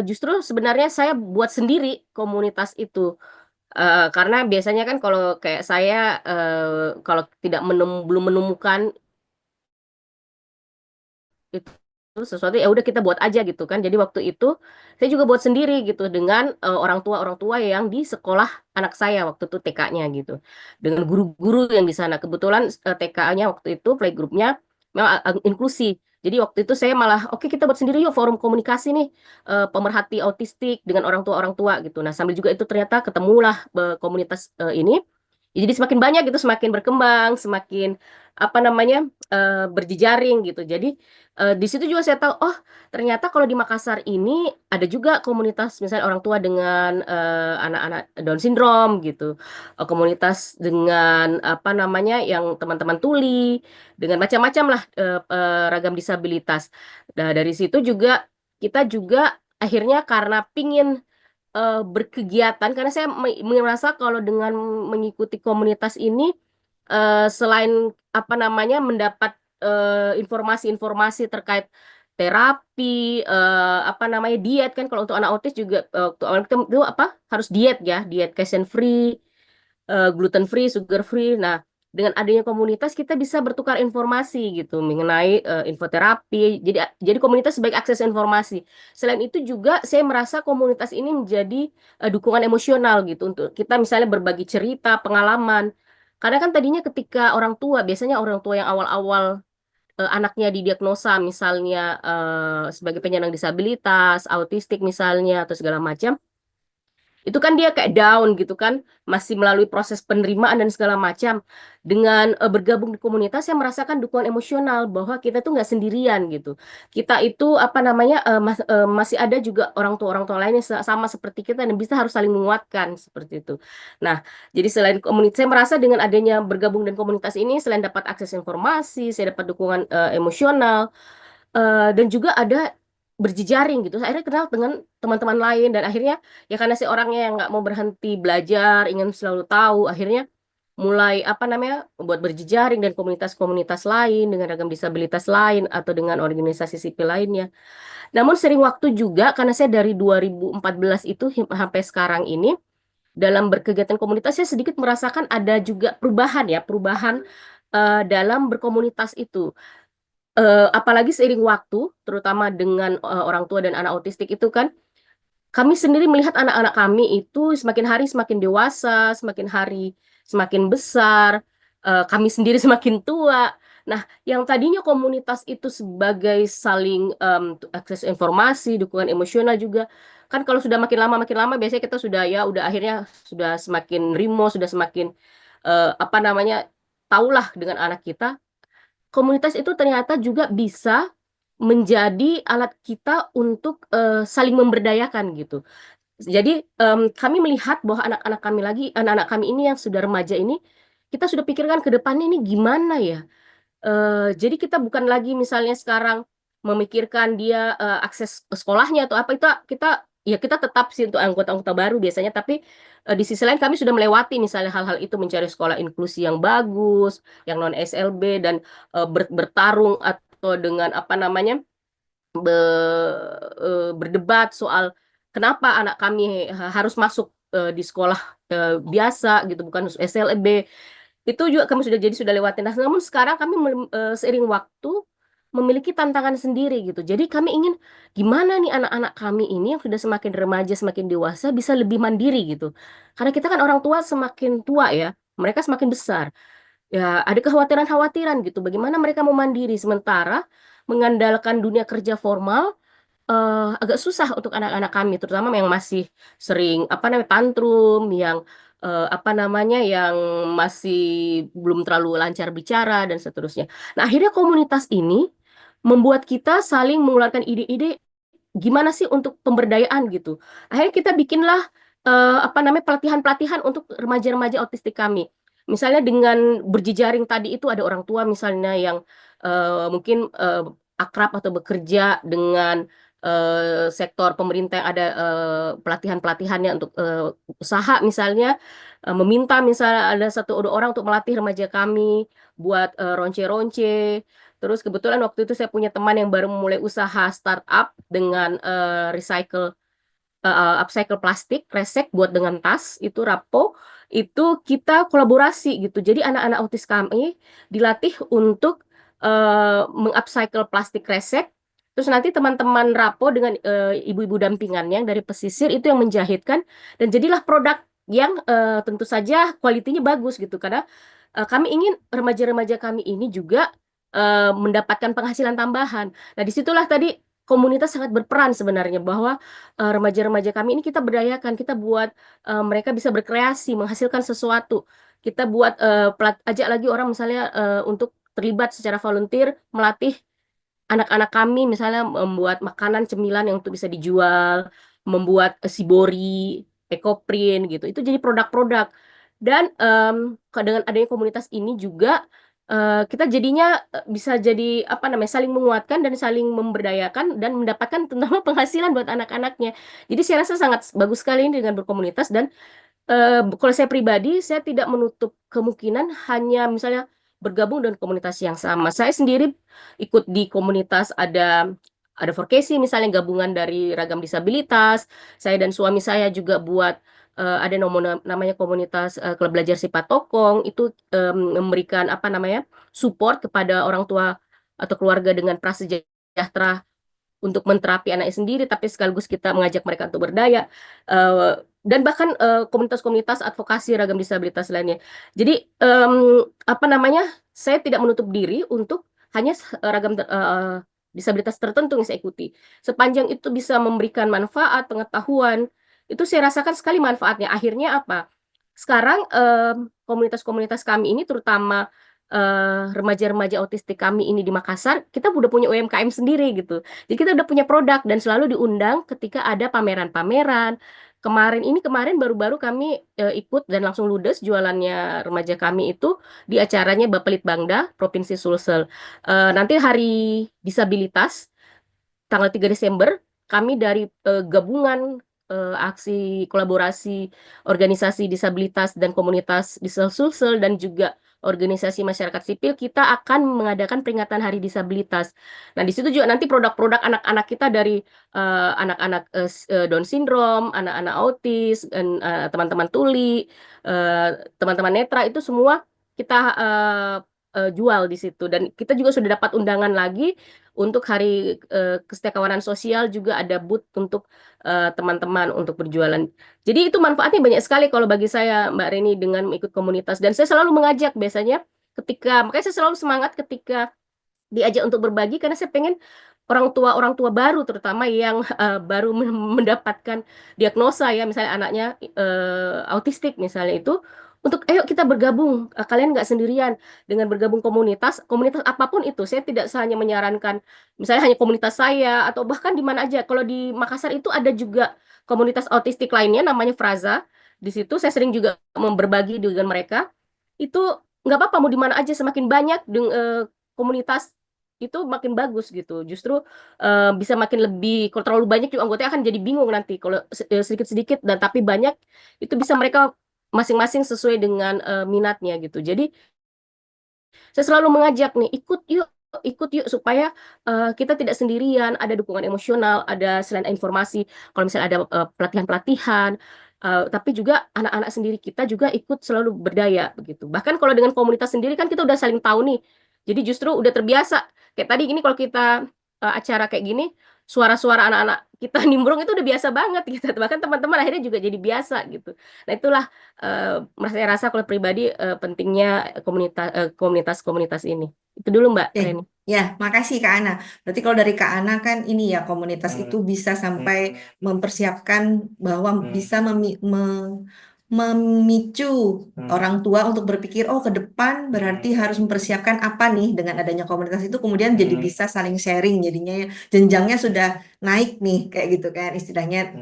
justru sebenarnya saya buat sendiri komunitas itu. Karena biasanya kan kalau kayak saya kalau tidak belum menemukan itu sesuatu ya udah kita buat aja gitu kan. Jadi waktu itu saya juga buat sendiri gitu dengan orang tua yang di sekolah anak saya waktu itu TK-nya gitu. Dengan guru-guru yang di sana. Kebetulan TK-nya waktu itu playgroup-nya memang inklusi. Jadi waktu itu saya malah oke kita buat sendiri yuk forum komunikasi nih pemerhati autistik dengan orang tua gitu. Nah, sambil juga itu ternyata ketemulah komunitas ini. Jadi semakin banyak gitu, semakin berkembang, semakin apa namanya berjejaring gitu. Jadi di situ juga saya tahu, oh ternyata kalau di Makassar ini ada juga komunitas misalnya orang tua dengan anak-anak Down syndrome gitu, komunitas dengan apa namanya yang teman-teman tuli, dengan macam-macam lah ragam disabilitas. Nah dari situ juga kita juga akhirnya karena pingin berkegiatan, karena saya merasa kalau dengan mengikuti komunitas ini selain apa namanya mendapat informasi-informasi terkait terapi apa namanya diet kan kalau untuk anak autis juga waktu awal kita itu apa harus diet ya diet casein free gluten free sugar free. Nah dengan adanya komunitas kita bisa bertukar informasi gitu mengenai infoterapi. Jadi komunitas sebagai akses informasi. Selain itu juga saya merasa komunitas ini menjadi dukungan emosional gitu untuk kita misalnya berbagi cerita pengalaman. Karena kan tadinya ketika orang tua, biasanya orang tua yang awal-awal anaknya didiagnosa misalnya sebagai penyandang disabilitas, autistik misalnya atau segala macam, itu kan dia kayak down gitu kan, masih melalui proses penerimaan dan segala macam. Dengan bergabung di komunitas, saya merasakan dukungan emosional bahwa kita tuh nggak sendirian gitu. Kita itu apa namanya masih ada juga orang tua lain yang sama seperti kita dan bisa harus saling menguatkan seperti itu. Nah, jadi selain komunitas, saya merasa dengan adanya bergabung dan komunitas ini, selain dapat akses informasi, saya dapat dukungan emosional, dan juga ada berjejaring gitu. Saya akhirnya kenal dengan teman-teman lain dan akhirnya ya karena si orangnya yang nggak mau berhenti belajar, ingin selalu tahu, akhirnya mulai apa namanya buat berjejaring dan komunitas-komunitas lain dengan ragam disabilitas lain atau dengan organisasi sipil lainnya. Namun sering waktu juga karena saya dari 2014 itu sampai sekarang ini dalam berkegiatan komunitas saya sedikit merasakan ada juga perubahan ya, perubahan dalam berkomunitas itu. Apalagi seiring waktu, terutama dengan orang tua dan anak autistik itu kan, kami sendiri melihat anak-anak kami itu semakin hari semakin dewasa, semakin hari semakin besar, kami sendiri semakin tua. Nah, yang tadinya komunitas itu sebagai saling akses informasi, dukungan emosional juga, kan kalau sudah makin lama biasanya kita sudah ya udah akhirnya sudah semakin rimo, sudah semakin apa namanya tahulah dengan anak kita. Komunitas itu ternyata juga bisa menjadi alat kita untuk saling memberdayakan gitu. Jadi kami melihat bahwa anak-anak kami ini yang sudah remaja ini, kita sudah pikirkan ke depannya ini gimana ya. Jadi kita bukan lagi misalnya sekarang memikirkan dia akses sekolahnya atau apa itu kita ya kita tetap sih untuk anggota-anggota baru biasanya, tapi di sisi lain kami sudah melewati misalnya hal-hal itu mencari sekolah inklusi yang bagus, yang non SLB dan bertarung atau dengan apa namanya berdebat soal kenapa anak kami harus masuk di sekolah biasa gitu bukan SLB. Itu juga kami sudah lewatin. Nah, namun sekarang kami seiring waktu memiliki tantangan sendiri gitu. Jadi kami ingin gimana nih anak-anak kami ini yang sudah semakin remaja, semakin dewasa bisa lebih mandiri gitu. Karena kita kan orang tua semakin tua ya, mereka semakin besar. Ya, ada kekhawatiran-khawatiran gitu. Bagaimana mereka mau mandiri sementara mengandalkan dunia kerja formal agak susah untuk anak-anak kami, terutama yang masih sering apa namanya tantrum, yang apa namanya yang masih belum terlalu lancar bicara dan seterusnya. Nah, akhirnya komunitas ini membuat kita saling mengeluarkan ide-ide gimana sih untuk pemberdayaan gitu. Akhirnya kita bikinlah apa namanya pelatihan-pelatihan untuk remaja-remaja autistik kami. Misalnya dengan berjejaring tadi itu ada orang tua misalnya yang mungkin akrab atau bekerja dengan sektor pemerintah yang ada pelatihan-pelatihannya untuk usaha misalnya meminta misalnya ada satu dua orang untuk melatih remaja kami buat ronce-ronce. Terus kebetulan waktu itu saya punya teman yang baru memulai usaha startup dengan upcycle plastik, resek buat dengan tas, itu Rapo, itu kita kolaborasi gitu. Jadi anak-anak autis kami dilatih untuk mengupcycle plastik resek, terus nanti teman-teman Rapo dengan ibu-ibu dampingannya yang dari pesisir itu yang menjahitkan, dan jadilah produk yang tentu saja kualitinya bagus gitu, karena kami ingin remaja-remaja kami ini juga mendapatkan penghasilan tambahan. Nah, disitulah tadi komunitas sangat berperan sebenarnya bahwa remaja-remaja kami ini kita berdayakan, kita buat mereka bisa berkreasi, menghasilkan sesuatu. Kita buat ajak lagi orang misalnya untuk terlibat secara volunteer melatih anak-anak kami misalnya membuat makanan cemilan yang untuk bisa dijual, membuat sibori, ekoprint gitu. Itu jadi produk-produk. Dan dengan adanya komunitas ini juga kita jadinya bisa jadi apa namanya saling menguatkan dan saling memberdayakan dan mendapatkan terutama penghasilan buat anak-anaknya. Jadi saya rasa sangat bagus sekali ini dengan berkomunitas dan kalau saya pribadi saya tidak menutup kemungkinan hanya misalnya bergabung dengan komunitas yang sama. Saya sendiri ikut di komunitas ada Forkesi misalnya gabungan dari ragam disabilitas. Saya dan suami saya juga buat ada namanya komunitas klub belajar sifat tokong itu memberikan apa namanya support kepada orang tua atau keluarga dengan prasejahtera untuk menterapi anaknya sendiri, tapi sekaligus kita mengajak mereka untuk berdaya, dan bahkan komunitas-komunitas advokasi ragam disabilitas lainnya. Jadi apa namanya, saya tidak menutup diri untuk hanya ragam disabilitas tertentu yang saya ikuti. Sepanjang itu bisa memberikan manfaat, pengetahuan, itu saya rasakan sekali manfaatnya. Akhirnya apa? Sekarang komunitas-komunitas kami ini, terutama remaja-remaja autistik kami ini di Makassar, kita udah punya UMKM sendiri gitu. Jadi kita udah punya produk dan selalu diundang ketika ada pameran-pameran. Kemarin baru-baru kami ikut dan langsung ludes jualannya remaja kami itu di acaranya Bapelit Bangda Provinsi Sulsel. Nanti hari disabilitas tanggal 3 Desember kami dari gabungan aksi kolaborasi organisasi disabilitas dan komunitas di Sulsel dan juga organisasi masyarakat sipil, kita akan mengadakan peringatan Hari Disabilitas. Nah, di situ juga nanti produk-produk anak-anak kita dari anak-anak Down syndrome, anak-anak autis, dan teman-teman tuli, teman-teman netra itu semua kita jual di situ. Dan kita juga sudah dapat undangan lagi untuk Hari Kesetiakawanan Sosial, juga ada booth untuk teman-teman untuk berjualan. Jadi itu manfaatnya banyak sekali kalau bagi saya, Mbak Reni, dengan ikut komunitas. Dan saya selalu mengajak biasanya makanya saya selalu semangat ketika diajak untuk berbagi, karena saya pengen orang tua baru terutama yang baru mendapatkan diagnosa, ya misalnya anaknya autistik misalnya, itu untuk ayo kita bergabung, kalian nggak sendirian dengan bergabung komunitas apapun itu. Saya tidak hanya menyarankan misalnya hanya komunitas saya atau bahkan di mana aja. Kalau di Makassar itu ada juga komunitas autistik lainnya namanya Fraza. Di situ saya sering juga berbagi dengan mereka. Itu nggak apa-apa, mau di mana aja, semakin banyak komunitas itu makin bagus gitu. Justru bisa makin lebih. Kalau terlalu banyak juga anggotanya akan jadi bingung nanti. Kalau sedikit-sedikit dan tapi banyak, itu bisa mereka masing-masing sesuai dengan minatnya gitu. Jadi saya selalu mengajak nih, ikut yuk supaya kita tidak sendirian, ada dukungan emosional, ada selain informasi, kalau misalnya ada pelatihan-pelatihan, tapi juga anak-anak sendiri kita juga ikut selalu berdaya begitu. Bahkan kalau dengan komunitas sendiri kan kita udah saling tahu nih. Jadi justru udah terbiasa. Kayak tadi ini kalau kita acara kayak gini, suara-suara anak-anak kita nimbrung itu udah biasa banget gitu. Bahkan teman-teman akhirnya juga jadi biasa gitu. Nah, itulah saya rasa kalau pribadi pentingnya komunitas-komunitas ini. Itu dulu Mbak Reni. Ya, makasih Kak Ana. Berarti kalau dari Kak Ana kan ini ya, komunitas itu bisa sampai mempersiapkan bahwa bisa memicu orang tua untuk berpikir, oh ke depan berarti harus mempersiapkan apa nih dengan adanya komunitas itu, kemudian jadi bisa saling sharing, jadinya jenjangnya sudah naik nih kayak gitu kan istilahnya.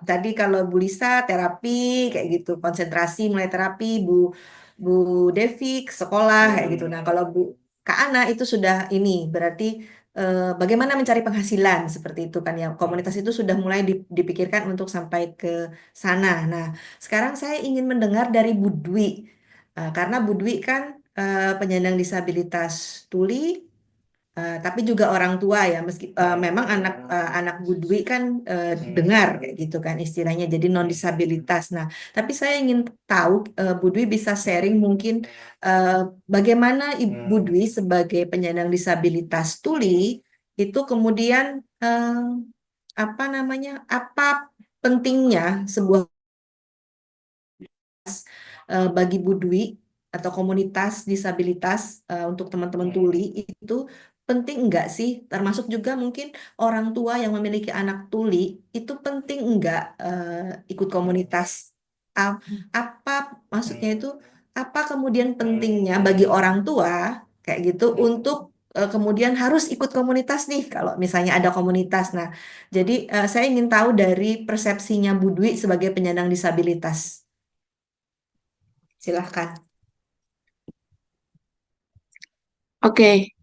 Tadi kalau Bu Lisa terapi kayak gitu, konsentrasi mulai terapi, Bu Devi ke sekolah kayak gitu. Nah, kalau Kak Ana itu sudah ini berarti bagaimana mencari penghasilan seperti itu kan ya. Komunitas itu sudah mulai dipikirkan untuk sampai ke sana. Nah, sekarang saya ingin mendengar dari Bu Dwi. Karena Bu Dwi kan penyandang disabilitas tuli, tapi juga orang tua ya. Meski memang anak Bu Dwi kan dengar kayak gitu kan istilahnya, jadi non disabilitas. Nah, tapi saya ingin tahu Bu Dwi bisa sharing mungkin eh, bagaimana Ibu Dwi sebagai penyandang disabilitas tuli itu kemudian apa namanya, apa pentingnya sebuah bagi Bu Dwi atau komunitas disabilitas untuk teman-teman tuli itu penting enggak sih? Termasuk juga mungkin orang tua yang memiliki anak tuli itu penting enggak ikut komunitas? Apa maksudnya itu? Apa kemudian pentingnya bagi orang tua kayak gitu untuk kemudian harus ikut komunitas nih kalau misalnya ada komunitas. Nah, jadi saya ingin tahu dari persepsinya Bu Dwi sebagai penyandang disabilitas. Silahkan. Oke,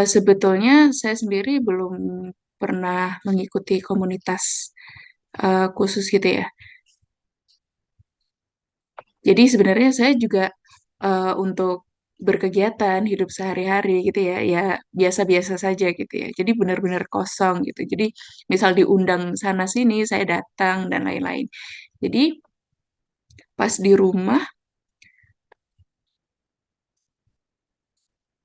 sebetulnya saya sendiri belum pernah mengikuti komunitas khusus gitu ya. Jadi sebenarnya saya juga untuk berkegiatan hidup sehari-hari gitu ya, ya biasa-biasa saja gitu ya. Jadi benar-benar kosong gitu. Jadi misal diundang sana sini saya datang dan lain-lain. Jadi pas di rumah,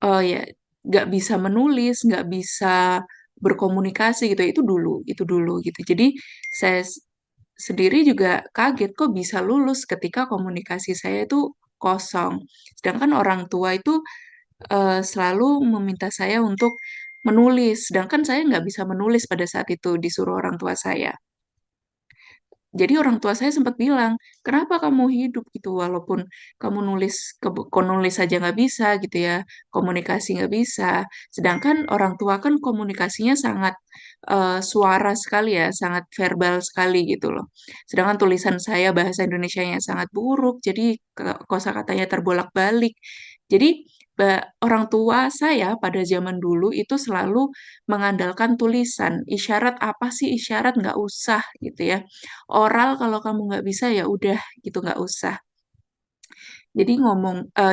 oh ya nggak bisa menulis, nggak bisa berkomunikasi gitu. Itu dulu gitu. Jadi saya sendiri juga kaget kok bisa lulus ketika komunikasi saya itu kosong. Sedangkan orang tua itu selalu meminta saya untuk menulis, sedangkan saya nggak bisa menulis pada saat itu disuruh orang tua saya. Jadi orang tua saya sempat bilang, kenapa kamu hidup gitu, walaupun kamu nulis saja nggak bisa gitu ya, komunikasi nggak bisa. Sedangkan orang tua kan komunikasinya sangat suara sekali ya, sangat verbal sekali gitu loh. Sedangkan tulisan saya bahasa Indonesianya sangat buruk, jadi kosakatanya terbolak-balik. Jadi orang tua saya pada zaman dulu itu selalu mengandalkan tulisan. Isyarat apa sih isyarat nggak usah gitu ya. Oral kalau kamu nggak bisa ya udah gitu nggak usah. Jadi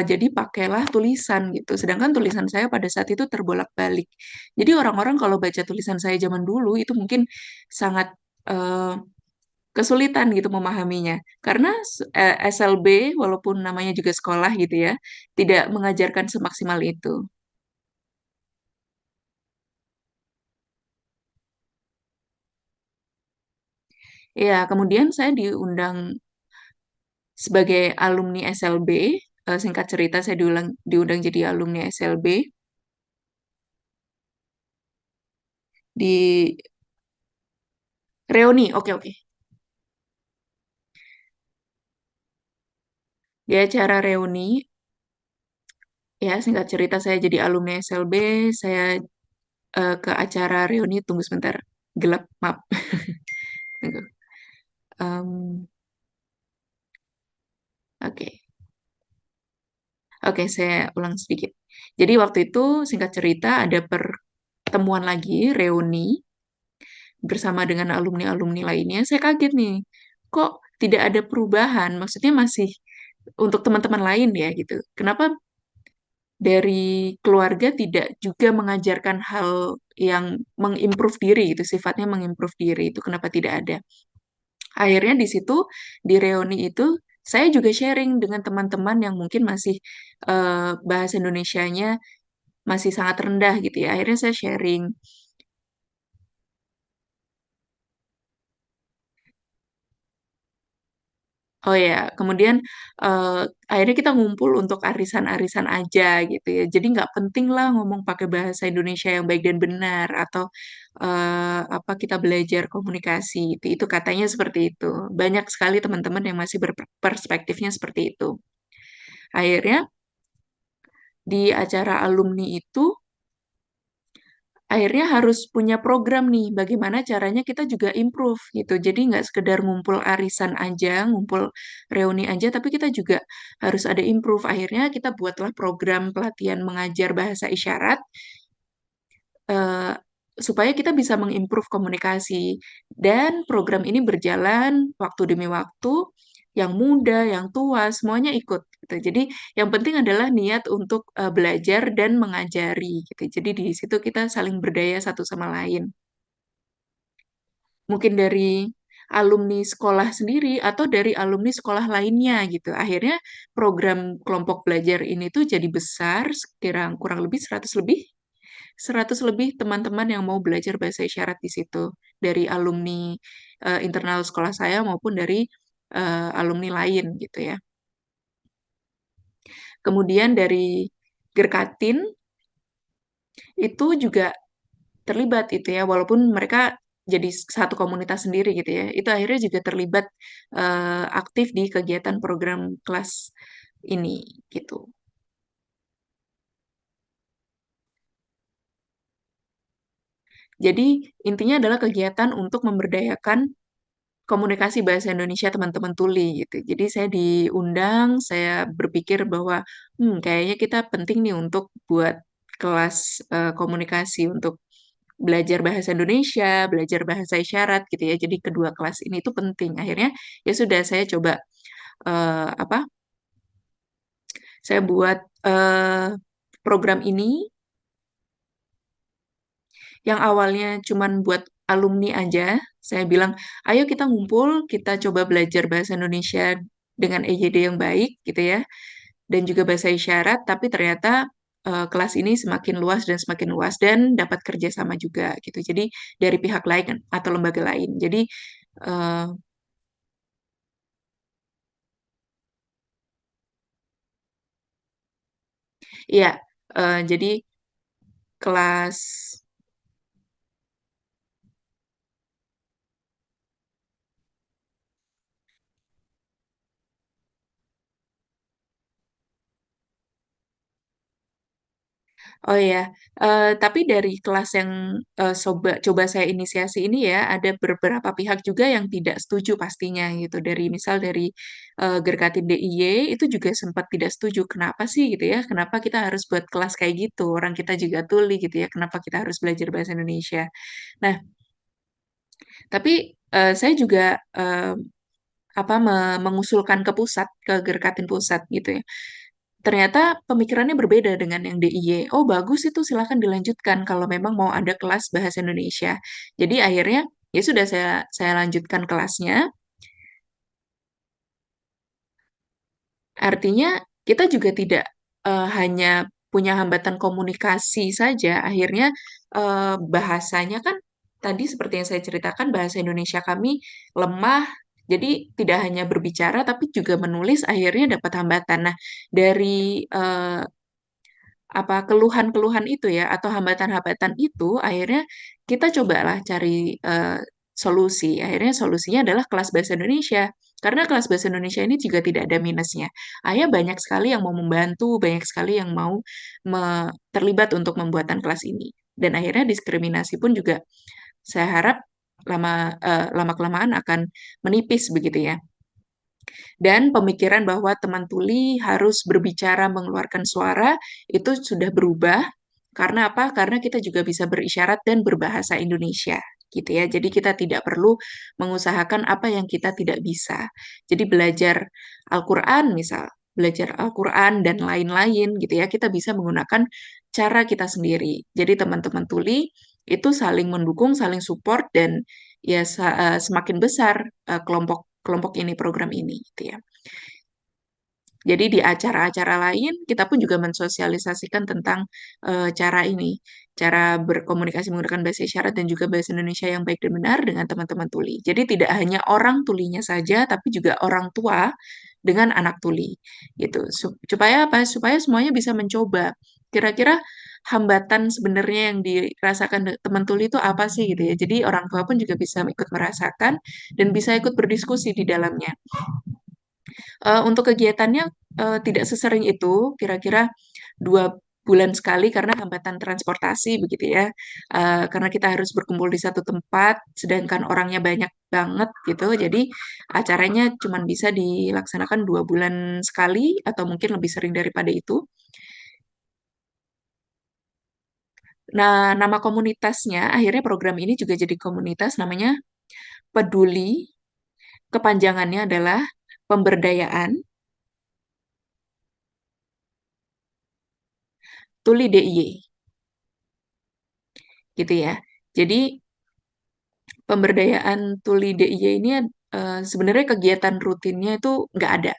jadi pakailah tulisan gitu. Sedangkan tulisan saya pada saat itu terbolak-balik. Jadi orang-orang kalau baca tulisan saya zaman dulu itu mungkin sangat eh, kesulitan gitu memahaminya. Karena SLB walaupun namanya juga sekolah gitu ya, tidak mengajarkan semaksimal itu. Ya, kemudian saya diundang sebagai alumni SLB. Singkat cerita, saya diundang jadi alumni SLB di reuni. Oke, oke. Di acara reuni, ya singkat cerita saya jadi alumni SLB. Saya ke acara reuni. Tunggu sebentar, gelap, maaf. Tunggu. Oke, oke, saya ulang sedikit. Jadi waktu itu singkat cerita ada pertemuan lagi reuni bersama dengan alumni-alumni lainnya. Saya kaget nih, kok tidak ada perubahan? Maksudnya masih untuk teman-teman lain ya gitu. Kenapa dari keluarga tidak juga mengajarkan hal yang mengimprove diri gitu, sifatnya mengimprove diri itu kenapa tidak ada? Akhirnya di situ di reuni itu saya juga sharing dengan teman-teman yang mungkin masih bahasa Indonesianya masih sangat rendah gitu ya. Akhirnya saya sharing. Oh ya, kemudian eh, akhirnya kita ngumpul untuk arisan-arisan aja gitu ya. Jadi nggak penting lah ngomong pakai bahasa Indonesia yang baik dan benar atau apa kita belajar komunikasi. Itu katanya seperti itu. Banyak sekali teman-teman yang masih berperspektifnya seperti itu. Akhirnya di acara alumni itu akhirnya harus punya program nih, bagaimana caranya kita juga improve gitu. Jadi nggak sekedar ngumpul arisan aja, ngumpul reuni aja, tapi kita juga harus ada improve. Akhirnya kita buatlah program pelatihan mengajar bahasa isyarat eh, supaya kita bisa mengimprove komunikasi. Dan program ini berjalan waktu demi waktu, yang muda, yang tua, semuanya ikut. Gitu. Jadi yang penting adalah niat untuk belajar dan mengajari. Gitu. Jadi di situ kita saling berdaya satu sama lain. Mungkin dari alumni sekolah sendiri atau dari alumni sekolah lainnya gitu. Akhirnya program kelompok belajar ini tuh jadi besar, sekira kurang lebih 100 lebih teman-teman yang mau belajar bahasa isyarat di situ dari alumni internal sekolah saya maupun dari alumni lain gitu ya. Kemudian dari Gerkatin itu juga terlibat itu ya, walaupun mereka jadi satu komunitas sendiri gitu ya. Itu akhirnya juga terlibat aktif di kegiatan program kelas ini gitu. Jadi intinya adalah kegiatan untuk memberdayakan komunikasi bahasa Indonesia teman-teman tuli gitu. Jadi saya diundang, saya berpikir bahwa kayaknya kita penting nih untuk buat kelas komunikasi untuk belajar bahasa Indonesia, belajar bahasa isyarat gitu ya. Jadi kedua kelas ini tuh penting. Akhirnya ya sudah saya coba apa? Saya buat program ini yang awalnya cuman buat alumni aja, saya bilang, ayo kita ngumpul, kita coba belajar bahasa Indonesia dengan EYD yang baik gitu ya, dan juga bahasa isyarat, tapi ternyata kelas ini semakin luas dan dapat kerjasama juga gitu. Jadi dari pihak lain atau lembaga lain. Jadi eh, ya, jadi kelas Oh ya, tapi dari kelas yang coba saya inisiasi ini ya, ada beberapa pihak juga yang tidak setuju pastinya gitu. Dari misal dari Gerkatin DIY itu juga sempat tidak setuju. Kenapa sih gitu ya? Kenapa kita harus buat kelas kayak gitu? Orang kita juga tuli gitu ya. Kenapa kita harus belajar bahasa Indonesia? Nah, tapi saya juga mengusulkan ke pusat, ke Gerkatin pusat gitu ya. Ternyata pemikirannya berbeda dengan yang DIY. Oh, bagus itu silakan dilanjutkan kalau memang mau ada kelas bahasa Indonesia. Jadi akhirnya ya sudah saya lanjutkan kelasnya. Artinya kita juga tidak hanya punya hambatan komunikasi saja. Akhirnya bahasanya kan tadi seperti yang saya ceritakan bahasa Indonesia kami lemah. Jadi tidak hanya berbicara tapi juga menulis akhirnya dapat hambatan. Nah, dari keluhan-keluhan itu ya atau hambatan-hambatan itu akhirnya kita cobalah cari solusi. Akhirnya solusinya adalah kelas bahasa Indonesia. Karena kelas bahasa Indonesia ini juga tidak ada minusnya. Ayah banyak sekali yang mau membantu, banyak sekali yang mau terlibat untuk membuatan kelas ini. Dan akhirnya diskriminasi pun juga saya harap lama kelamaan akan menipis begitu ya. Dan pemikiran bahwa teman tuli harus berbicara, mengeluarkan suara, itu sudah berubah. Karena apa? Karena kita juga bisa berisyarat dan berbahasa Indonesia, gitu ya. Jadi kita tidak perlu mengusahakan apa yang kita tidak bisa. Jadi belajar Al-Quran misal, belajar Al-Quran dan lain-lain gitu ya, kita bisa menggunakan cara kita sendiri. Jadi teman-teman tuli itu saling mendukung, saling support, dan ya semakin besar kelompok kelompok ini, program ini, gitu ya. Jadi di acara-acara lain kita pun juga mensosialisasikan tentang cara ini, cara berkomunikasi menggunakan bahasa isyarat dan juga bahasa Indonesia yang baik dan benar dengan teman-teman tuli. Jadi tidak hanya orang tulinya saja, tapi juga orang tua dengan anak tuli, gitu. Supaya apa? Supaya semuanya bisa mencoba. Kira-kira hambatan sebenarnya yang dirasakan teman tuli itu apa sih gitu ya. Jadi orang tua pun juga bisa ikut merasakan dan bisa ikut berdiskusi di dalamnya. Untuk kegiatannya tidak sesering itu, kira-kira 2 bulan sekali karena hambatan transportasi begitu ya. Karena kita harus berkumpul di satu tempat, sedangkan orangnya banyak banget gitu. Jadi acaranya cuma bisa dilaksanakan 2 bulan sekali atau mungkin lebih sering daripada itu. Nah, nama komunitasnya akhirnya program ini juga jadi komunitas namanya Peduli. Kepanjangannya adalah Pemberdayaan Tuli DIY gitu ya. Jadi pemberdayaan tuli DIY ini sebenarnya kegiatan rutinnya itu nggak ada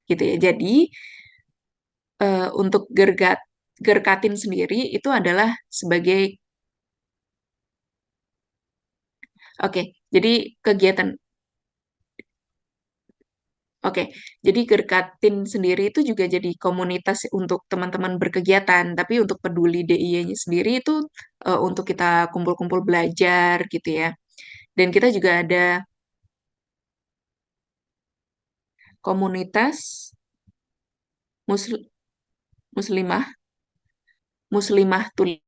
gitu ya. Jadi untuk Gerkatin sendiri itu adalah sebagai oke. Jadi kegiatan Oke, jadi Gerkatin sendiri itu juga jadi komunitas untuk teman-teman berkegiatan, tapi untuk peduli DIY-nya sendiri itu untuk kita kumpul-kumpul belajar gitu ya. Dan kita juga ada komunitas musl- muslimah, muslimah tuli,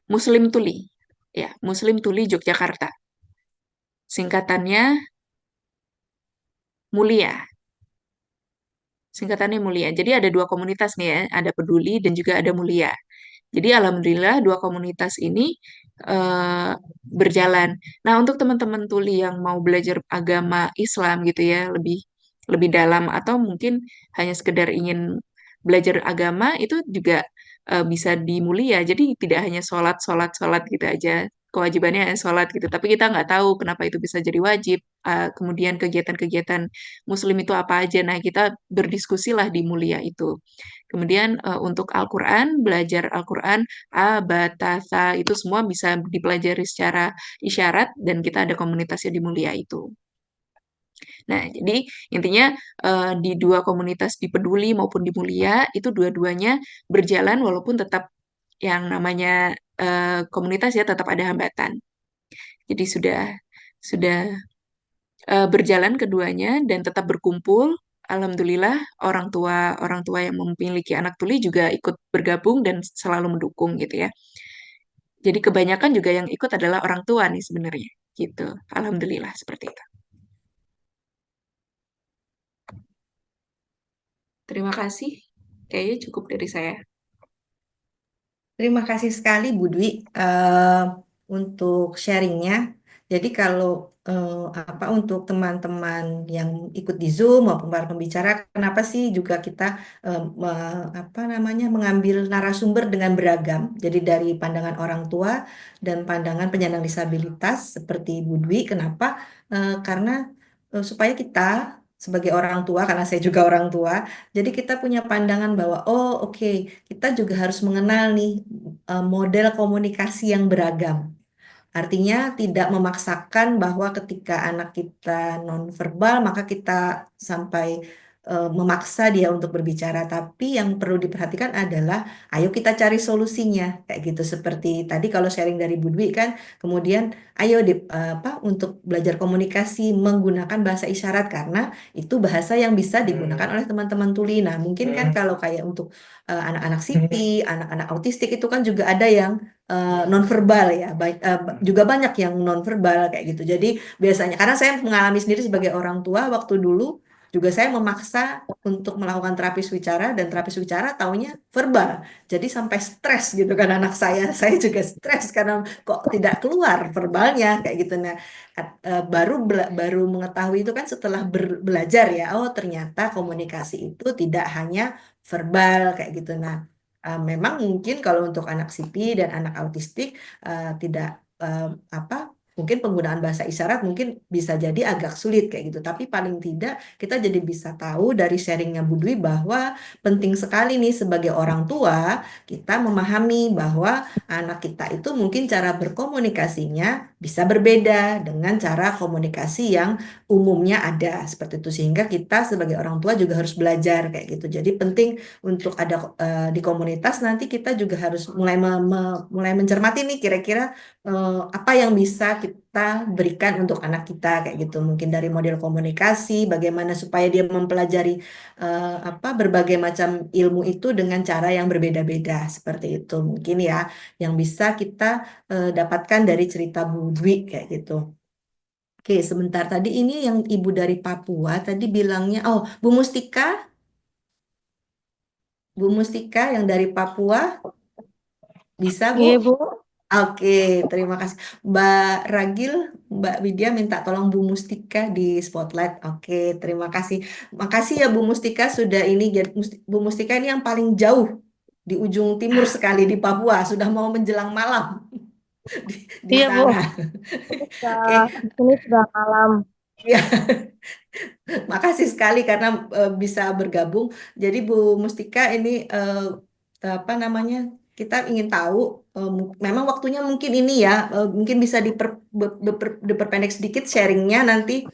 muslim tuli, ya, muslim tuli Yogyakarta. Singkatannya Mulia. Singkatannya Mulia. Jadi ada 2 komunitas nih ya, ada Peduli dan juga ada Mulia. Jadi alhamdulillah 2 komunitas ini berjalan. Nah, untuk teman-teman tuli yang mau belajar agama Islam gitu ya, lebih lebih dalam atau mungkin hanya sekedar ingin belajar agama itu juga bisa di Mulia. Jadi tidak hanya sholat, sholat, sholat gitu aja. Kewajibannya sholat gitu. Tapi kita nggak tahu kenapa itu bisa jadi wajib. Kemudian kegiatan-kegiatan Muslim itu apa aja. Nah, kita berdiskusilah di Mulia itu. Kemudian untuk Al-Quran, belajar Al-Quran, A, Ba, Ta, Sa, itu semua bisa dipelajari secara isyarat dan kita ada komunitasnya di Mulia itu. Nah, jadi intinya di 2 komunitas di Peduli maupun di Mulia itu dua-duanya berjalan walaupun tetap yang namanya komunitas ya tetap ada hambatan. Jadi sudah berjalan keduanya dan tetap berkumpul alhamdulillah orang tua yang memiliki anak tuli juga ikut bergabung dan selalu mendukung gitu ya. Jadi kebanyakan juga yang ikut adalah orang tua nih sebenarnya gitu. Alhamdulillah seperti itu. Terima kasih. Kayaknya cukup dari saya. Terima kasih sekali Bu Dwi untuk sharingnya. Jadi kalau untuk teman-teman yang ikut di Zoom maupun para pembicara, kenapa sih juga kita mengambil narasumber dengan beragam. Jadi dari pandangan orang tua dan pandangan penyandang disabilitas seperti Bu Dwi. Kenapa? Karena supaya kita sebagai orang tua, karena saya juga orang tua, jadi kita punya pandangan bahwa oh oke, kita juga harus mengenal nih model komunikasi yang beragam. Artinya tidak memaksakan bahwa ketika anak kita nonverbal maka kita sampai memaksa dia untuk berbicara. Tapi yang perlu diperhatikan adalah ayo kita cari solusinya. Kayak gitu seperti tadi kalau sharing dari Bu Dwi kan, kemudian ayo untuk belajar komunikasi menggunakan bahasa isyarat karena itu bahasa yang bisa digunakan oleh teman-teman tuli. Nah, mungkin kan kalau kayak untuk anak-anak CP, anak-anak autistik itu kan juga ada yang nonverbal ya, juga banyak yang nonverbal kayak gitu. Jadi biasanya karena saya mengalami sendiri sebagai orang tua waktu dulu juga saya memaksa untuk melakukan terapis wicara dan terapis wicara taunya verbal. Jadi sampai stres gitu kan anak saya. Saya juga stres karena kok tidak keluar verbalnya kayak gitu. Nah, baru mengetahui itu kan setelah belajar ya. Oh, ternyata komunikasi itu tidak hanya verbal kayak gitu. Nah, memang mungkin kalau untuk anak CP dan anak autistik tidak apa mungkin penggunaan bahasa isyarat mungkin bisa jadi agak sulit kayak gitu. Tapi paling tidak kita jadi bisa tahu dari sharingnya Bu Dwi bahwa penting sekali nih sebagai orang tua kita memahami bahwa anak kita itu mungkin cara berkomunikasinya bisa berbeda dengan cara komunikasi yang umumnya ada seperti itu. Sehingga kita sebagai orang tua juga harus belajar kayak gitu. Jadi penting untuk ada di komunitas nanti kita juga harus mulai mencermati nih kira-kira apa yang bisa kita berikan untuk anak kita kayak gitu. Mungkin dari model komunikasi, bagaimana supaya dia mempelajari berbagai macam ilmu itu dengan cara yang berbeda-beda seperti itu. Mungkin ya yang bisa kita dapatkan dari cerita Bu Dwi kayak gitu. Oke, sebentar tadi ini yang ibu dari Papua tadi bilangnya, oh Bu Mustika yang dari Papua bisa Bu? Iya, Bu. Oke, terima kasih. Mbak Ragil, Mbak Widya minta tolong Bu Mustika di spotlight. Oke, terima kasih. Makasih ya Bu Mustika sudah ini. Bu Mustika ini yang paling jauh di ujung timur sekali di Papua. Sudah mau menjelang malam di, di Iya, Bu. sana. Oke, Di sini sudah malam. ya. Makasih sekali karena bisa bergabung. Jadi Bu Mustika ini apa namanya? Kita ingin tahu, memang waktunya mungkin ini ya, mungkin bisa diperpendek sedikit sharingnya nanti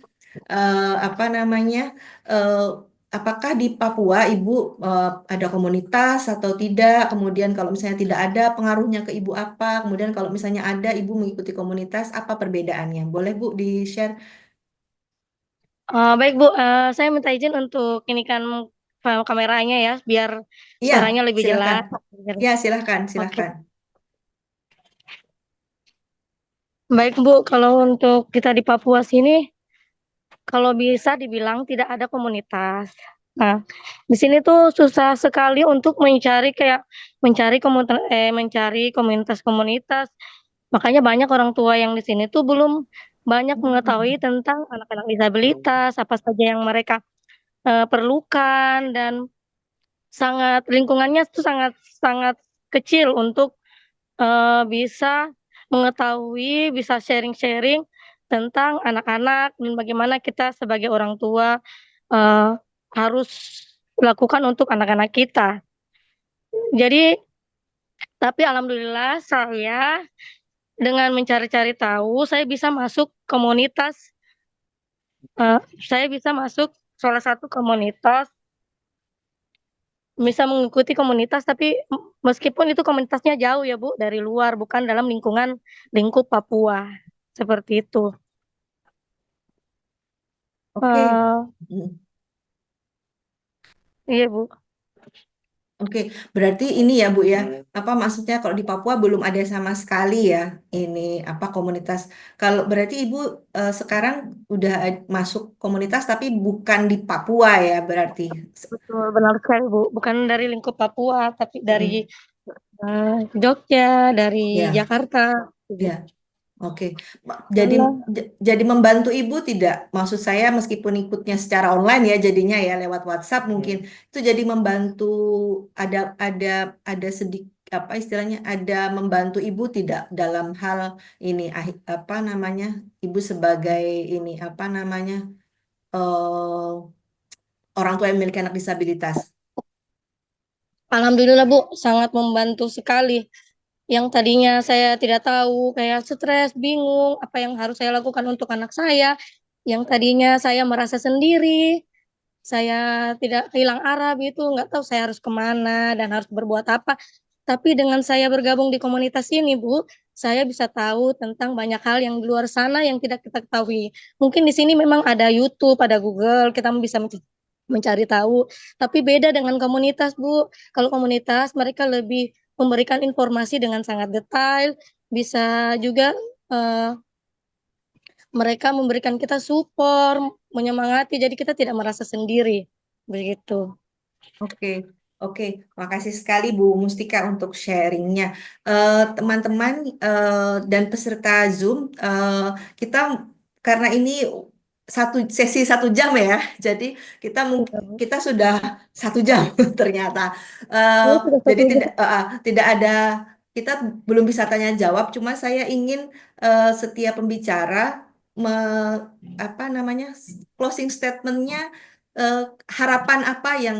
apa namanya? eh, Apakah di Papua Ibu ada komunitas atau tidak? Kemudian kalau misalnya tidak ada, pengaruhnya ke Ibu apa? Kemudian kalau misalnya ada, Ibu mengikuti komunitas, apa perbedaannya? Boleh Bu di-share? Baik, Bu. Saya minta izin untuk ini kan file kameranya ya, biar Iya, suaranya lebih silakan. jelas. Ya, silakan, Oke. silakan. Baik, Bu. Kalau untuk kita di Papua sini, kalau bisa dibilang tidak ada komunitas. Nah, di sini tuh susah sekali untuk mencari komunitas-komunitas. Makanya banyak orang tua yang di sini tuh belum banyak mengetahui tentang anak-anak disabilitas, apa saja yang mereka perlukan, dan lingkungannya tuh sangat sangat kecil untuk bisa mengetahui, bisa sharing-sharing tentang anak-anak dan bagaimana kita sebagai orang tua eh, harus lakukan untuk anak-anak kita. Jadi, tapi alhamdulillah saya dengan mencari-cari tahu, saya bisa masuk salah satu komunitas, bisa mengikuti komunitas, tapi meskipun itu komunitasnya jauh ya Bu, dari luar, bukan dalam lingkup Papua. Seperti itu. Oke. Eh, Mm. Iya, Bu. Oke, berarti ini ya Bu ya, apa maksudnya kalau di Papua belum ada sama sekali ya ini apa komunitas. Kalau berarti Ibu sekarang udah masuk komunitas tapi bukan di Papua ya berarti. Betul, benar sekali, Bu. Bukan dari lingkup Papua, tapi dari Mm, Jogja, dari ya, Jakarta. ya. Oke, jadi Malah, jadi membantu Ibu tidak? Maksud saya meskipun ikutnya secara online ya jadinya ya lewat WhatsApp mungkin itu jadi membantu ada ada sedikit apa istilahnya ada membantu Ibu tidak dalam hal ini apa namanya Ibu sebagai ini apa namanya orang tua yang memiliki anak disabilitas. Alhamdulillah, Bu, sangat membantu sekali. Yang tadinya saya tidak tahu, kayak stres, bingung, apa yang harus saya lakukan untuk anak saya. Yang tadinya saya merasa sendiri, saya tidak hilang arah gitu, nggak tahu saya harus kemana dan harus berbuat apa. Tapi dengan saya bergabung di komunitas ini, Bu, saya bisa tahu tentang banyak hal yang di luar sana yang tidak kita ketahui. Mungkin di sini memang ada YouTube, ada Google, kita bisa mencari tahu. Tapi beda dengan komunitas, Bu. Kalau komunitas, mereka lebih memberikan informasi dengan sangat detail, bisa juga eh, mereka memberikan kita support, menyemangati, jadi kita tidak merasa sendiri. Begitu. Oke, oke. Makasih sekali Bu Mustika untuk sharingnya. Teman-teman dan peserta Zoom, kita karena ini sesi 1 jam ya, jadi kita sudah 1 jam ternyata. Eh, Oh, sudah jadi satu jam. tidak ada kita belum bisa tanya jawab. Cuma saya ingin setiap pembicara apa namanya closing statementnya eh, harapan apa yang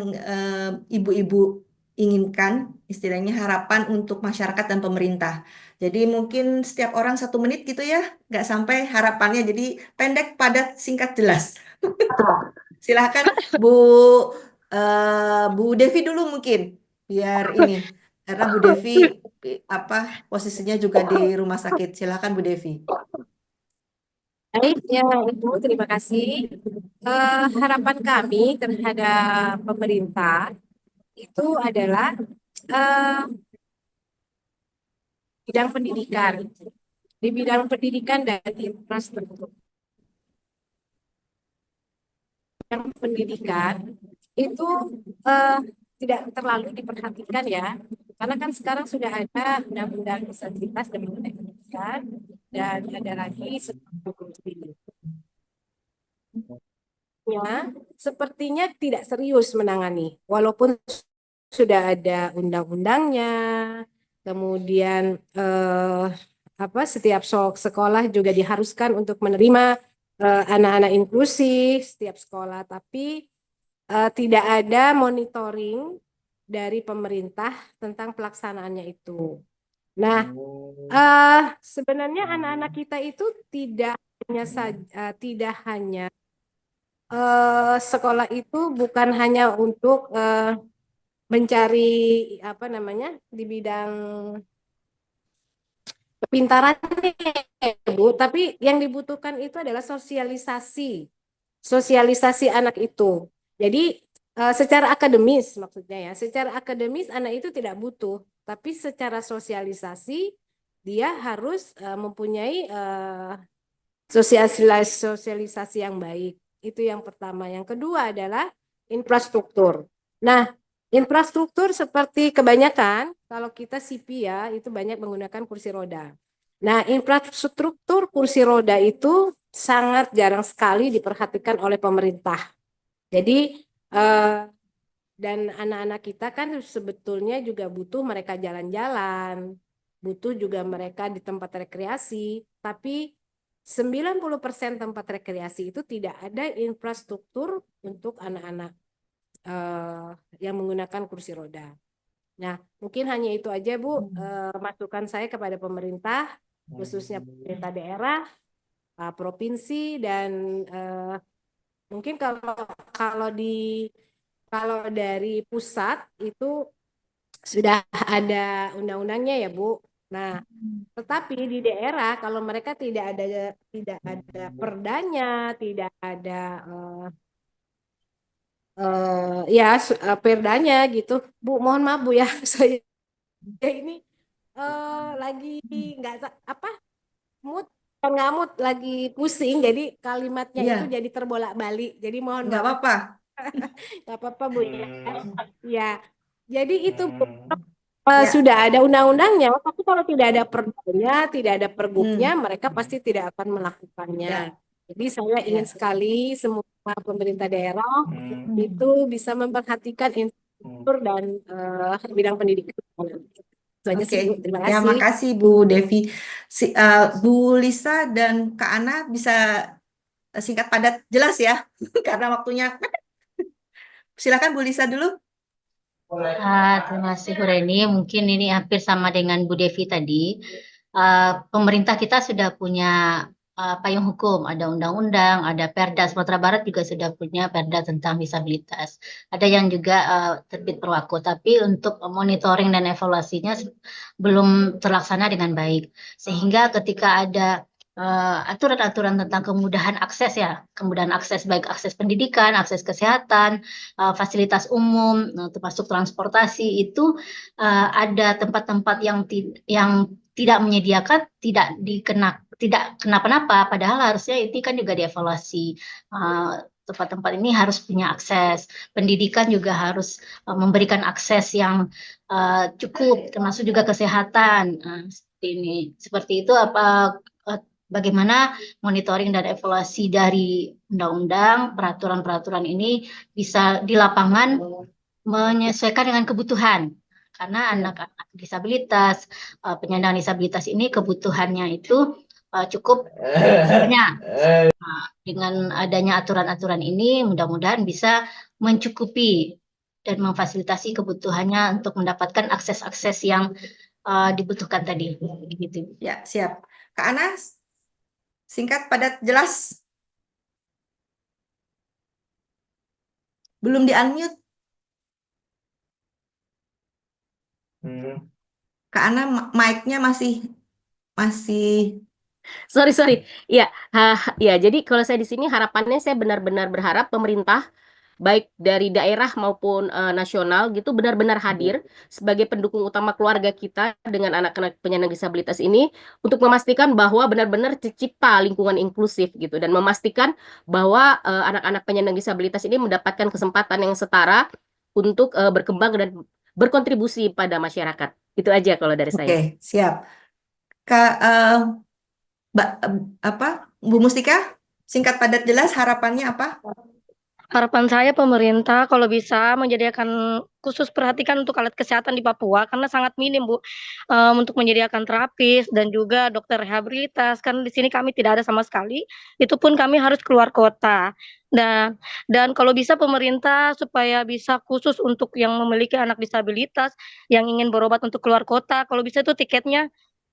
ibu-ibu inginkan, istilahnya harapan untuk masyarakat dan pemerintah. Jadi mungkin setiap orang 1 menit gitu ya, nggak sampai harapannya. Jadi pendek, padat, singkat, jelas. Silahkan Bu Bu Devi dulu mungkin, biar ini, karena Bu Devi apa posisinya juga di rumah sakit. Silahkan Bu Devi. Baik, ya Ibu, terima kasih. Harapan kami terhadap pemerintah itu adalah eh, bidang pendidikan. Di bidang pendidikan dan infrastruktur. Yang pendidikan itu eh, tidak terlalu diperhatikan ya, karena kan sekarang sudah ada undang-undang disabilitas dan mengenai pendidikan dan ada lagi sepertinya tidak serius menangani, walaupun sudah ada undang-undangnya, kemudian apa setiap sekolah juga diharuskan untuk menerima anak-anak inklusif setiap sekolah, tapi tidak ada monitoring dari pemerintah tentang pelaksanaannya itu. Nah, sebenarnya anak-anak kita itu tidak hanya sekolah itu bukan hanya untuk mencari apa namanya di bidang kepintaran, Bu, tapi yang dibutuhkan itu adalah sosialisasi anak itu. Jadi secara akademis maksudnya ya, secara akademis anak itu tidak butuh, tapi secara sosialisasi dia harus mempunyai sosialisasi yang baik. Itu yang pertama. Yang kedua adalah infrastruktur. Nah, infrastruktur seperti kebanyakan kalau kita CP ya, itu banyak menggunakan kursi roda. Nah, infrastruktur kursi roda itu sangat jarang sekali diperhatikan oleh pemerintah. Jadi dan anak-anak kita kan sebetulnya juga butuh mereka jalan-jalan, butuh juga mereka di tempat rekreasi, tapi 90% tempat rekreasi itu tidak ada infrastruktur untuk anak-anak yang menggunakan kursi roda. Nah, mungkin hanya itu aja Bu, masukan saya kepada pemerintah, khususnya pemerintah daerah, provinsi, dan mungkin kalau dari pusat itu sudah ada undang-undangnya ya Bu. Nah, tetapi di daerah kalau mereka tidak ada perdanya, tidak ada ya perdanya gitu. Bu, mohon maaf Bu ya, saya ini lagi nggak apa mood, bukan nggak mood, lagi pusing, jadi kalimatnya itu Iya, jadi terbolak-balik. Jadi mohon nggak maaf, apa-apa. nggak apa-apa Bu ya. Ya, jadi itu Bu. Ya. Sudah ada undang-undangnya, tapi kalau tidak ada perdanya, tidak ada pergubnya, Hmm. mereka pasti tidak akan melakukannya. Ya. Jadi saya ingin Ya. sekali semua pemerintah daerah itu bisa memperhatikan infrastruktur dan bidang pendidikan. Itu aja Oke. sih Bu, terima Ya, kasih. makasih Bu Devi. Bu Lisa dan Kak Ana bisa singkat padat jelas ya, karena waktunya. Silakan Bu Lisa dulu. Terima kasih Bu Reni. Mungkin ini hampir sama dengan Bu Devi tadi. Pemerintah kita sudah punya payung hukum, ada undang-undang, ada Perda. Sumatera Barat juga sudah punya Perda tentang disabilitas. Ada yang juga terbit perwaku, tapi untuk monitoring dan evaluasinya belum terlaksana dengan baik. Sehingga ketika ada aturan-aturan tentang kemudahan akses ya, kemudahan akses baik akses pendidikan, akses kesehatan, fasilitas umum, termasuk transportasi itu ada tempat-tempat yang tidak menyediakan, tidak kenapa-napa, padahal harusnya ini kan juga dievaluasi. Tempat-tempat ini harus punya akses, pendidikan juga harus memberikan akses yang cukup, termasuk juga kesehatan. Seperti ini, seperti itu apa? Bagaimana monitoring dan evaluasi dari undang-undang, peraturan-peraturan ini bisa di lapangan menyesuaikan dengan kebutuhan. Karena anak-anak disabilitas, penyandang disabilitas ini kebutuhannya itu cukup banyak. Dengan adanya aturan-aturan ini, mudah-mudahan bisa mencukupi dan memfasilitasi kebutuhannya untuk mendapatkan akses-akses yang dibutuhkan tadi. Gitu. Ya, siap. Kak Ana, singkat padat jelas. Belum di-unmute. Kak Ana, mic-nya masih Sorry. Ya, ya. Jadi kalau saya di sini harapannya saya benar-benar berharap pemerintah baik dari daerah maupun nasional gitu benar-benar hadir sebagai pendukung utama keluarga kita dengan anak-anak penyandang disabilitas ini untuk memastikan bahwa benar-benar tercipta lingkungan inklusif gitu dan memastikan bahwa anak-anak penyandang disabilitas ini mendapatkan kesempatan yang setara untuk berkembang dan berkontribusi pada masyarakat. Itu aja kalau dari saya. Oke, siap. Kak Bu Mustika, singkat padat jelas harapannya apa? Harapan saya pemerintah kalau bisa menyediakan khusus perhatikan untuk alat kesehatan di Papua karena sangat minim Bu, untuk menyediakan terapis dan juga dokter rehabilitas karena di sini kami tidak ada sama sekali. Itu pun kami harus keluar kota. Dan kalau bisa pemerintah supaya bisa khusus untuk yang memiliki anak disabilitas yang ingin berobat untuk keluar kota, kalau bisa itu tiketnya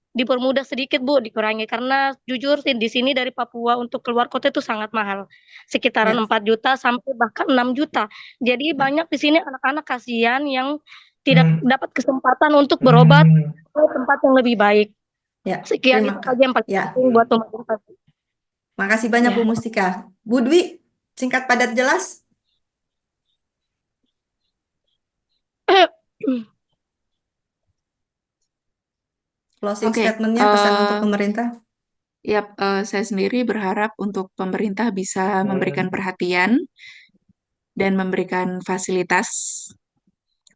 dipermudah sedikit Bu, dikurangi karena jujur di sini dari Papua untuk keluar kota itu sangat mahal. Sekitaran Ya. 4 juta sampai bahkan 6 juta. Jadi banyak di sini anak-anak kasihan yang tidak dapat kesempatan untuk berobat ke tempat yang lebih baik. Ya, Sekian terima itu kasih. saja yang paling Ya, penting buat pemerintah. makasih banyak Ya. Bu Mustika. Bu Dwi, singkat padat jelas. Closing Oke, statementnya, pesan untuk pemerintah. saya sendiri berharap untuk pemerintah bisa memberikan perhatian dan memberikan fasilitas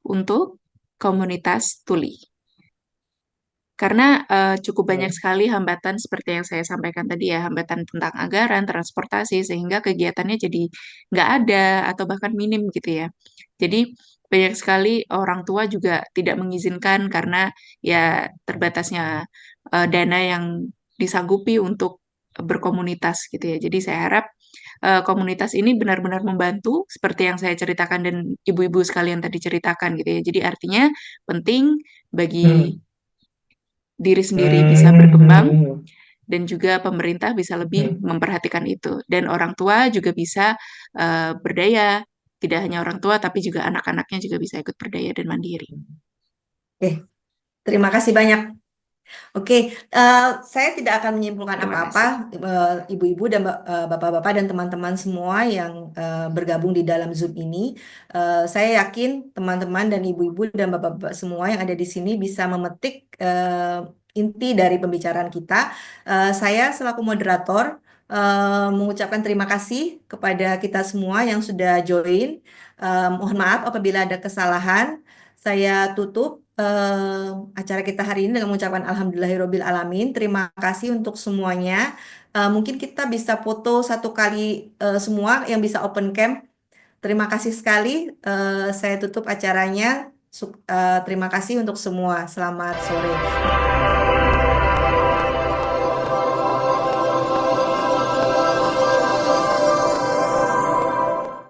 untuk komunitas tuli. Karena cukup banyak sekali hambatan seperti yang saya sampaikan tadi ya, hambatan tentang anggaran, transportasi, sehingga kegiatannya jadi nggak ada atau bahkan minim gitu ya. Jadi banyak sekali orang tua juga tidak mengizinkan karena ya terbatasnya dana yang disanggupi untuk berkomunitas gitu ya. Jadi saya harap komunitas ini benar-benar membantu seperti yang saya ceritakan dan ibu-ibu sekalian tadi ceritakan gitu ya. Jadi artinya penting bagi diri sendiri bisa berkembang dan juga pemerintah bisa lebih memperhatikan itu dan orang tua juga bisa berdaya, tidak hanya orang tua tapi juga anak-anaknya juga bisa ikut berdaya dan mandiri. Oke, terima kasih banyak Oke, saya tidak akan menyimpulkan Terima apa-apa, kasih. ibu-ibu dan bapak-bapak dan teman-teman semua yang bergabung di dalam Zoom ini. Saya yakin teman-teman dan ibu-ibu dan bapak-bapak semua yang ada di sini bisa memetik inti dari pembicaraan kita. Saya selaku moderator mengucapkan terima kasih kepada kita semua yang sudah join. Mohon maaf apabila ada kesalahan. Saya tutup acara kita hari ini dengan mengucapkan Alhamdulillahirobbil alamin. Terima kasih untuk semuanya. Mungkin kita bisa foto satu kali semua yang bisa open cam. Terima kasih sekali. Saya tutup acaranya. Terima kasih untuk semua. Selamat sore.